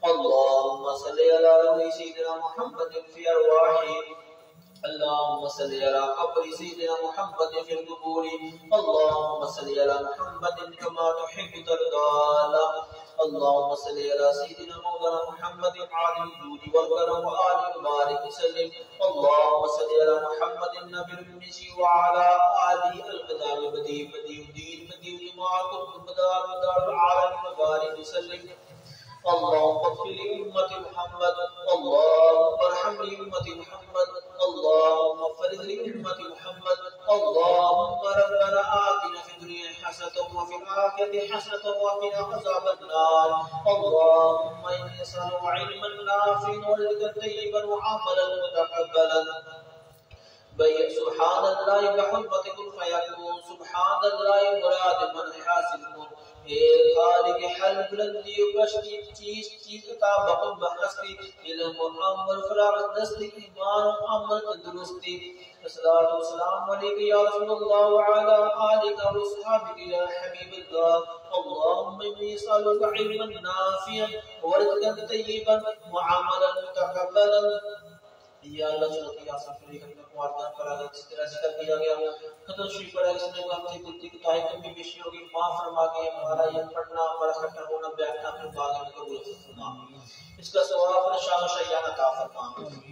[SPEAKER 1] اللهم صل على سيدنا محمد في أرواحهم اللهم صل على قبر سيدنا محمد في القبور اللهم صل على محمد كما تحب ترضى اللهم صل على سيدنا مولانا محمد عالم الجود والكرم وآل مبارك وسلم اللهم صل على محمد النبي الأمي وعلى آله القدام بديع بديع الدين بديع جماعة المدار مدار العالم مبارك وسلم اللهم اغفر لأمة محمد، اللهم ارحم لأمة محمد، اللهم اغفر لأمة محمد. اللهم ربنا آتنا في الدنيا حسنة وفي الآخرة حسنة وقنا عذاب النار. اللهم إني أسألك علما نافعا ورزقا طيبا وعملا متقبلا. سبحان الله بحرمة كن فيكون، سبحان الله مراد من حاصل كن. خالق حل بلندی و بشتی چیز عطا بقل بحستی علم و عمل فراغ دستی ایمان و عمل تندرستی. الصلاة والسلام عليك يا رسول الله وعلى آلك وأصحابك يا حبيب الله. اللهم إني أسألك علما نافعا ورزقا طيبا وعملا متقبلا. या अल्लाह चलती या सफरी करने को वार्ता करा दे जिस तरह जिक्र किया गया खत्म शरीफ पढ़ा जिसने गलती कुत्ती की ताई कमी बेशी होगी माफ फरमा के हमारा ये पढ़ना हमारा खत्म होना बैठना अपने बाग में कबूल फरमा। इसका सवाब अपने शान शयान अता फरमा।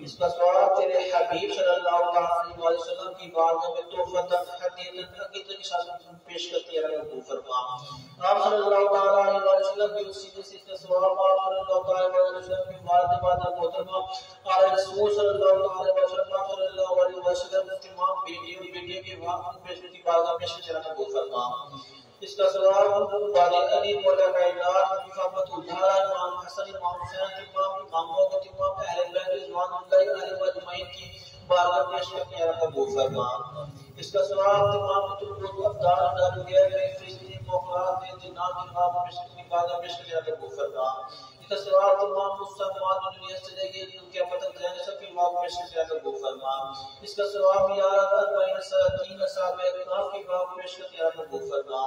[SPEAKER 1] इसका सवाब तेरे हबीब सल्लल्लाहु अलैहि वसल्लम की बारगाह में तोहफतन हदीयतन अकीदत के साथ पेश करती है कबूल फरमा। आप सल्लल्लाहु अलैहि वसल्लम की वसीले से इसका सवाब आप सल्लल्लाहु अलैहि वसल्लम की वालिद मोहतरमा आले रसूल सल्लल्लाहु अलैहि वसल्लम तमाम बेटी और बेटियों के वक्त पेश की बारगाह में शजरा कबूल फरमा। इसका सवाब वाले अली मौला कायनात इमामतुल्लाह इमाम हसन इमाम हुसैन इमाम इमामों को इमाम अहले बैत रिज़वानुल्लाह अलैहिम अजमईन की बारगाह में शजरा कबूल फरमा। इसका सवाब तमाम कुतुब अब्दाल दारुया में फरिश्ते मौक़ात में जिन्नात की बारगाह में शजरा कबूल फरमा। इसका सवाब तमाम मुसलमान दुनिया से लेके क़यामत तक रहने सब की बात में शजरा कबूल फरमा। इसका सवाब या अरबाइन साल साल में इनाफ की बात में शजरा कबूल फरमा।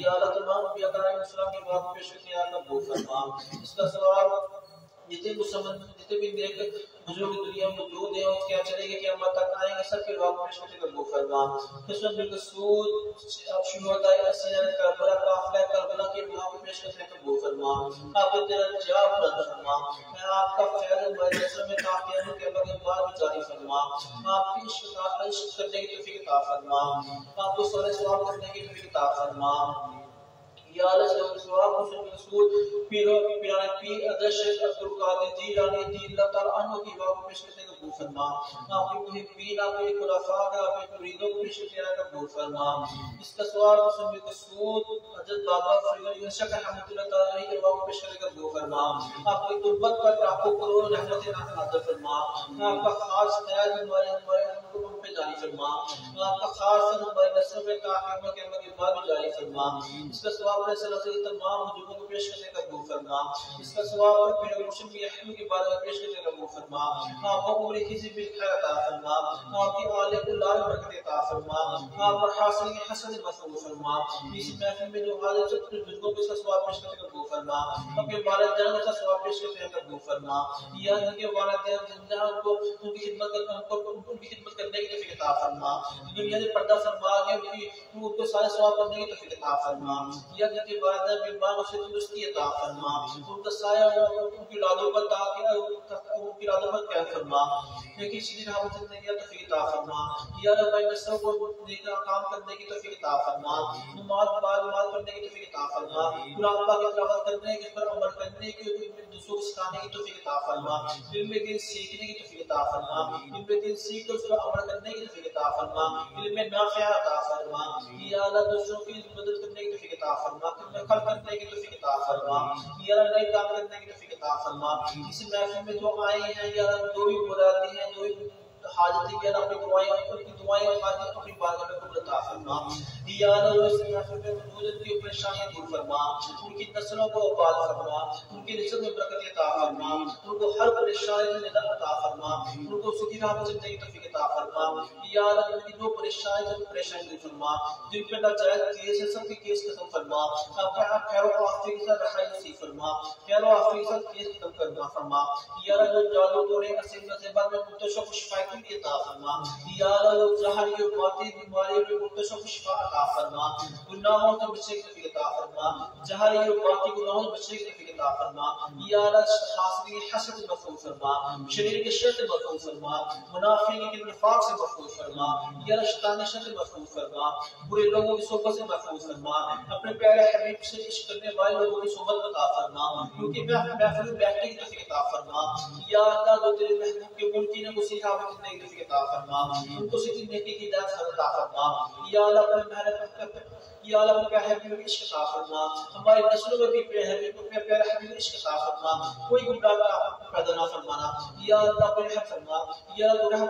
[SPEAKER 1] या तमाम अम्बिया इस्लाम की बात में शजरा कबूल फरमा। इसका सवाब जितने मुसलमान जितने भी नेक बुजुर्ग दुनिया में मौजूद हैं और क्या चलेंगे क़यामत तक आएंगे सबके बात में शजरा कबूल फरमा। किस्मत बिलकसूद अब शुहदाए असर करबला काफिला करबला के बात में शजरा कबूल फरमा। आप तेरा जवाब फरमा। मैं आपका फैज़ मजलिस में काफियानों के बाद जारी फरमा। आपकी इश्क करने की तौफीक अता फरमा। आपको सवाल सवाब करने की तौफीक अता फरमा। या अल्लाह सवाब हुसैन रसूल पीरो प्यारे पीर अदश अब्दुल कादिर जीलानी दी अल्लाह ताला अन्हु की बात पेश करने का कबूल फरमा। आपके मुहिब्बीन आपके खुलाफा आपके मुरीदों को पेश करने का कबूल फरमा। इसका सवाब हुसैन रसूल हजरत बाबा फरीद यशक रहमतुल्लाह ताला अलैहि की बात पेश करने का कबूल फरमा। आपकी तुरबत पर आपको करोड़ रहमतें नाज़िल फरमा। आपका खास फैज़ हमारे हम पे जारी फरमा। आपका खास हमारे नस्ल में क़यामत के बाद जारी फरमा। इसका सवाब तमाम बुजुर्गों को पेश करने का कबूल फरमा। इसका सवाब पीर रोशन भी अहमद के बाद पेश करने का कबूल फरमा। आपको उम्र की भी खैर अता फरमा। आपकी आले को लाल बरकत अता फरमा। आप पर हासिल के हसन मसरूफ फरमा। इस महफिल में जो हाजिर सब बुजुर्गों को इसका सवाब पेश करने का कबूल फरमा। अपने वालिदैन का सवाब पेश करने का कबूल फरमा। या उनके वालिदैन जिंदा उनको उनकी खिदमत करने की तौफीक अता फरमा। दुनिया में पर्दा फरमा के उनको सारे सवाब करने की तौफीक अता फरमा। या जिनके वालिदैन बीमार से तंदुरुस्ती अता फरमा। उनका साया उनकी औलादों पर उनकी औलादों पर क़याम फरमा। कि सीधी राह पर चलने की तौफीक अता फरमा। या रब इन सब को नेक काम करने की तौफीक अता फरमा। नमाज पढ़ने की तौफीक अता फरमा। कुरान पाक की तिलावत करने के पर अमल करने की दूसरों को सिखाने की तौफीक अता फरमा। इल्म दीन सीखने की तौफीक अता फरमा। इल्म दीन सीख कर उस पर अमल करने की तौफीक अता फरमा। इल्म नाफ़िअ अता फरमा। या अल्लाह दूसरों की मदद करने की तौफीक अता फरमा। तुम्हें खल करने की तौफीक अता फरमा। या अल्लाह नए काम करने की तौफीक अता फरमा। इस महफिल में जो आए हैं या जो भी मुरादें हैं जो हाजती या अपनी दुआएं और हाजत अपनी बारगाह में कबूल अता फरमा। या अल्लाह इस महफिल में मौजूद की परेशानियां दूर फरमा। उनकी नस्लों को आबाद फरमा। उनकी रिज़्क़ में बरकत अता फरमा। उनको हर परेशानी से निजात अता फरमा। उनको सीधी राह पर चलने की तौफीक अता फरमा। या अल्लाह उनकी जो परेशानी दूर फरमा। जिन पे नाजायज केस है सबके केस खत्म फरमा। आपका खैर और आफियत के साथ रहाई नसीब फरमा। खैर और आफियत के साथ केस खत्म करना। अता फरमा। या अल्लाह जो जादू टोने का सिंह से बाद में मुतशफ शिफा की अता फरमा। या अल्लाह जो जहरी और बातिन बीमारी में मुतशफ शिफा अता फरमा। गुनाहों से बचने की तौफीक अता फरमा। जहरी और बातिन गुनाहों से बचने की तौफीक अता फरमा। या अल्लाह हासिद हसद महफूज फरमा। शरीर के शर से महफूज फरमा। मुनाफिक के निफाक से महफूज फरमा। या अल्लाह शैतानी शर से महफूज फरमा। बुरे लोगों की सोबत से महफूज फरमा। अपने प्यारे हबीब से इश्क करने वाले लोगों की सोबत अता फरमा। क्योंकि महफिल में बैठने की तौफीक अता फरमा। या अल्लाह जो तेरे महबूब के मुल्की ने उसी राह में चलने की तौफीक अता फरमा। उनको सीधी नेकी की हिदायत अता फरमा। या अल्लाह अपने मेहनत कर या अल्लाह अपने प्यारे हबीब की इश्क अता फरमा। हमारी नस्लों में भी प्यारे हबीब की इश्क अता फरमा। कोई गुनाह पैदा ना फरमाना। या अल्लाह अपने रहम फरमा। या अल्लाह रहम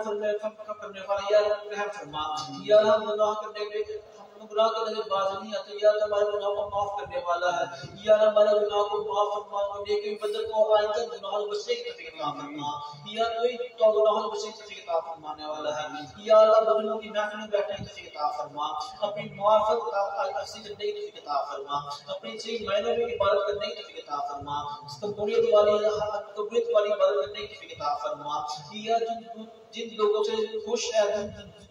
[SPEAKER 1] करने वाला या अल्लाह रहम फरमा। या अल्लाह गुनाह करने के गुनाह करने के बाज नहीं आते। या अल्लाह हमारे गुनाह को माफ करने वाला है। या अल्लाह हमारे गुनाह को माफ फरमा और नेकी बदल को आइंदा गुनाहों से बचने की तौफीक अता फरमा। या कोई तो गुनाहों से बचने की तौफीक अता फरमाने वाला है। या अल्लाह बदलों की महफिल में बैठने की तौफीक अता फरमा। अपनी मुआफ़त असी करने की तौफीक अता फरमा। अपनी सही मायनों में इबादत करने की तौफीक अता फरमा। कबूलियत वाली इबादत करने की तौफीक अता फरमा। या जिन लोगों से खुश है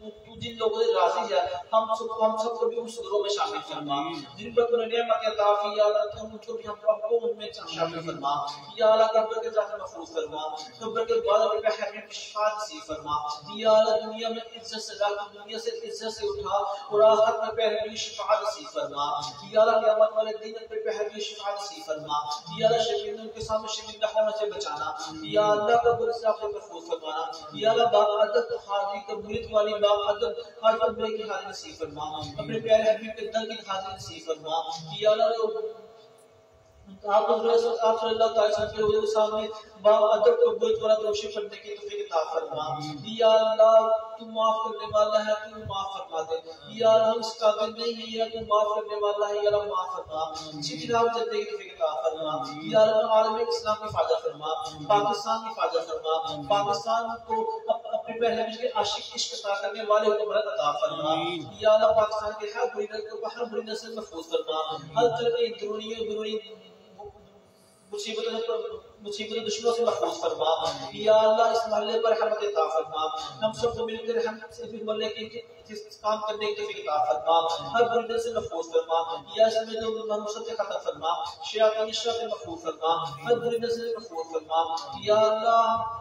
[SPEAKER 1] तू जिन लोगों से राजी है हम सबको भी उस ग्रोह में शामिल फरमा। जिन पर तूने नेमत अता की या अल्लाह तुम उनको भी हमको उनमें शामिल फरमा। या अल्लाह कब्र के जात महफूज फरमा। कब्र के बाद अपने हबीब की शफाअत नसीब फरमा। या अल्लाह दुनिया में इज्जत से लाकर दुनिया से इज्जत से उठा और आखिरत में अपने हबीब की शफाअत नसीब फरमा। या अल्लाह क़यामत वाले दिन अपने हबीब की शफाअत नसीब फरमा। या अल्लाह शर्मिंदों के सामने शर्मिंदा होने से बचाना। या अल्लाह कब्र से आपको महफूज फरमाना। या अल्लाह बाअदब हाज़िर कबूलियत वाली बाअदब आज कब्र की हाज़िर नसीब फरमा। अपने प्यारे हबीब के दर की हाज़िर नसीब फरमा। या अल्लाह आप सल्लल्लाहु अलैहि वसल्लम के सामने बाअदब कबूलियत वाला दुरूद पढ़ने की तौफीक अता फरमा। या अल्लाह तू माफ करने वाला है, तू माफ फरमा दे। या अल्लाह हम इस काबिल नहीं है, या तू माफ करने वाला है, या अल्लाह माफ फरमा। सीधी राह पर चलने की तौफीक अता फरमा। या अल्लाह आलम इस्लाम की हिफाजत फरमा। पाकिस्तान की हिफाजत फरमा। पाकिस्तान को अपने प्यारे हबीब के आशिक इश्क अता करने वाले को मदद अता फरमा। या अल्लाह पाकिस्तान के हर बुरी नस्ल महफूज फरमा। हर तरह की अंदरूनी मुसीबत दुश्मनों से महफूज फरमा। या अल्लाह इस महल्ले पर रहमत अता फरमा। हम सबको मिलकर रहमत से मोहल्ले के काम करने की तौफीक अता फरमा। हर बुरी नज़र से महफूज फरमा। या इसमें जो मनुष्य से खत्म फरमा। शैतानी शर से महफूज फरमा। हर बुरी नज़र से महफूज फरमा। या अल्लाह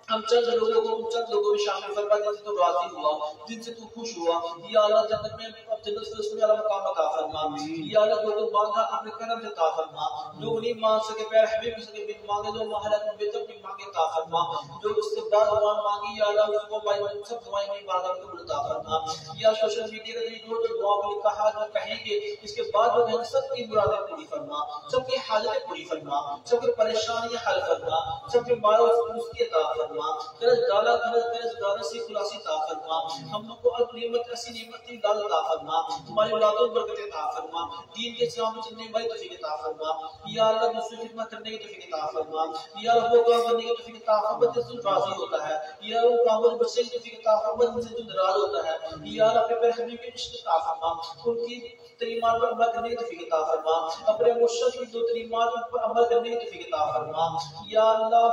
[SPEAKER 1] हम चंद लोगों में शामिल फरमा जिनसे तू राजी हुआ, जिनसे तू खुश हुआ। या अल्लाह जन्नत में फिरदौस में आला मकाम अता फरमा। या अल्लाह जो मांगा अपने करम से अता फरमा। जो नहीं मांग सके प्यारे हबीब से बिन मांगे, जो महला में बेहतर भी मांगे अता फरमा। जो उससे बाद दुआ मांगी या अल्लाह उसको भाई सब दुआएं में मांगा कबूल अता फरमा। या सोशल मीडिया के जो दुआ को कहा जो कहेंगे इसके बाद जो है सबकी मुरादें पूरी फरमा, सबकी हाजतें पूरी फरमा, सबकी परेशानियां हल फरमा, सबके मारो उसकी अता फरमा। कर्ज डाला से खुलासी अता फरमा। हम लोग को नेमत ऐसी नेमत की दाल अता फरमा। हमारी औलादों को बरकत अता फरमा। दीन के इस्लाम में चलने वाली तौफीक अता फरमा। या अल्लाह दूसरों की खिदमत करने की तौफीक अता फरमा। या वो काम करने की तौफीक अता फरमा जिससे तू राजी होता है। या वो काम से बचने की तौफीक अता फरमा जिनसे तू नाराज होता है। या अल्लाह अपने प्यारे हबीब के इश्क अता फरमा। उनकी तरीमात पर अमल करने की तौफीक अता फरमा। अपने मुर्शिद की दो तरीमात पर अमल करने की तौफीक अता फरमा। या अल्लाह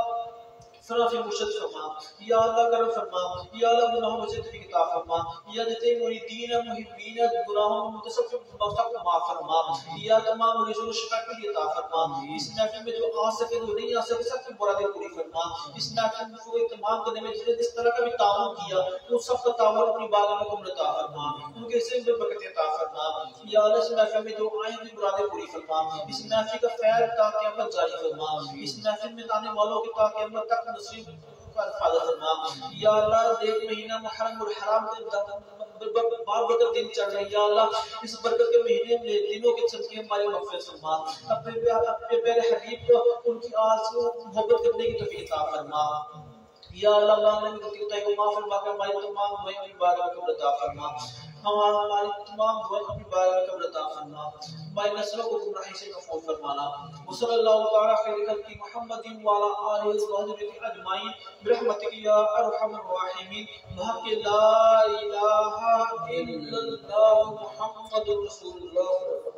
[SPEAKER 1] सराफी मुर्शिद फरमा। या अल्लाह करम फरमा। या अल्लाह गुनाहों से तौफीक अता फरमा। या जितने मुरीदीन है मुहिब्बीन है गुनाहों में मुतसफ़िफ़ सबको माफ फरमा। या तमाम मरीजों को शिफा की अता फरमा। इस महफिल में जो आ सके जो नहीं आ सके सबकी मुरादें पूरी फरमा। इस महफिल को इत्माम करने में जिसने जिस तरह का भी ताउन किया वो सबका ताउन अपनी बारगाह में कबूल अता फरमा। उनके सिर में बरकत अता फरमा। या अल्लाह इस महफिल में जो आए उनकी मुरादें पूरी फरमा। इस महफिल का खैर ता क़यामत जारी फरमा। इस महफिल में आने वालों की ता क़यामत तक नसीब का हिफाजत फरमा। या अल्लाह देख महीना मुहर्रम और हराम के बाबरकत दिन चल रहे। या अल्लाह इस बरकत के महीने में दिनों के चलते हमारे मग़फ़िरत फरमा। अपने प्यारे हबीब को उनकी आरज़ू मोहब्बत करने की तौफीक अता फरमा। या अल्लाह मांगने में गलती होता है को माफ फरमा कर हमारी तमाम दुआएं अपनी बारगाह में कबूल अता फरमा। हमारी तमाम दुआएं अपनी बारगाह में कबूल अता फरमा। हमारी नस्लों को गुमराही से महफूज फरमाना। वसल्लल्लाहु तआला खैर खल्क़ि मुहम्मदिन व अला आलिहि व सहबिहि अजमाइन बिरहमतिक या अरहमर राहिमीन। बहक़ ला इलाहा इल्लल्लाह मुहम्मदुर रसूलुल्लाह।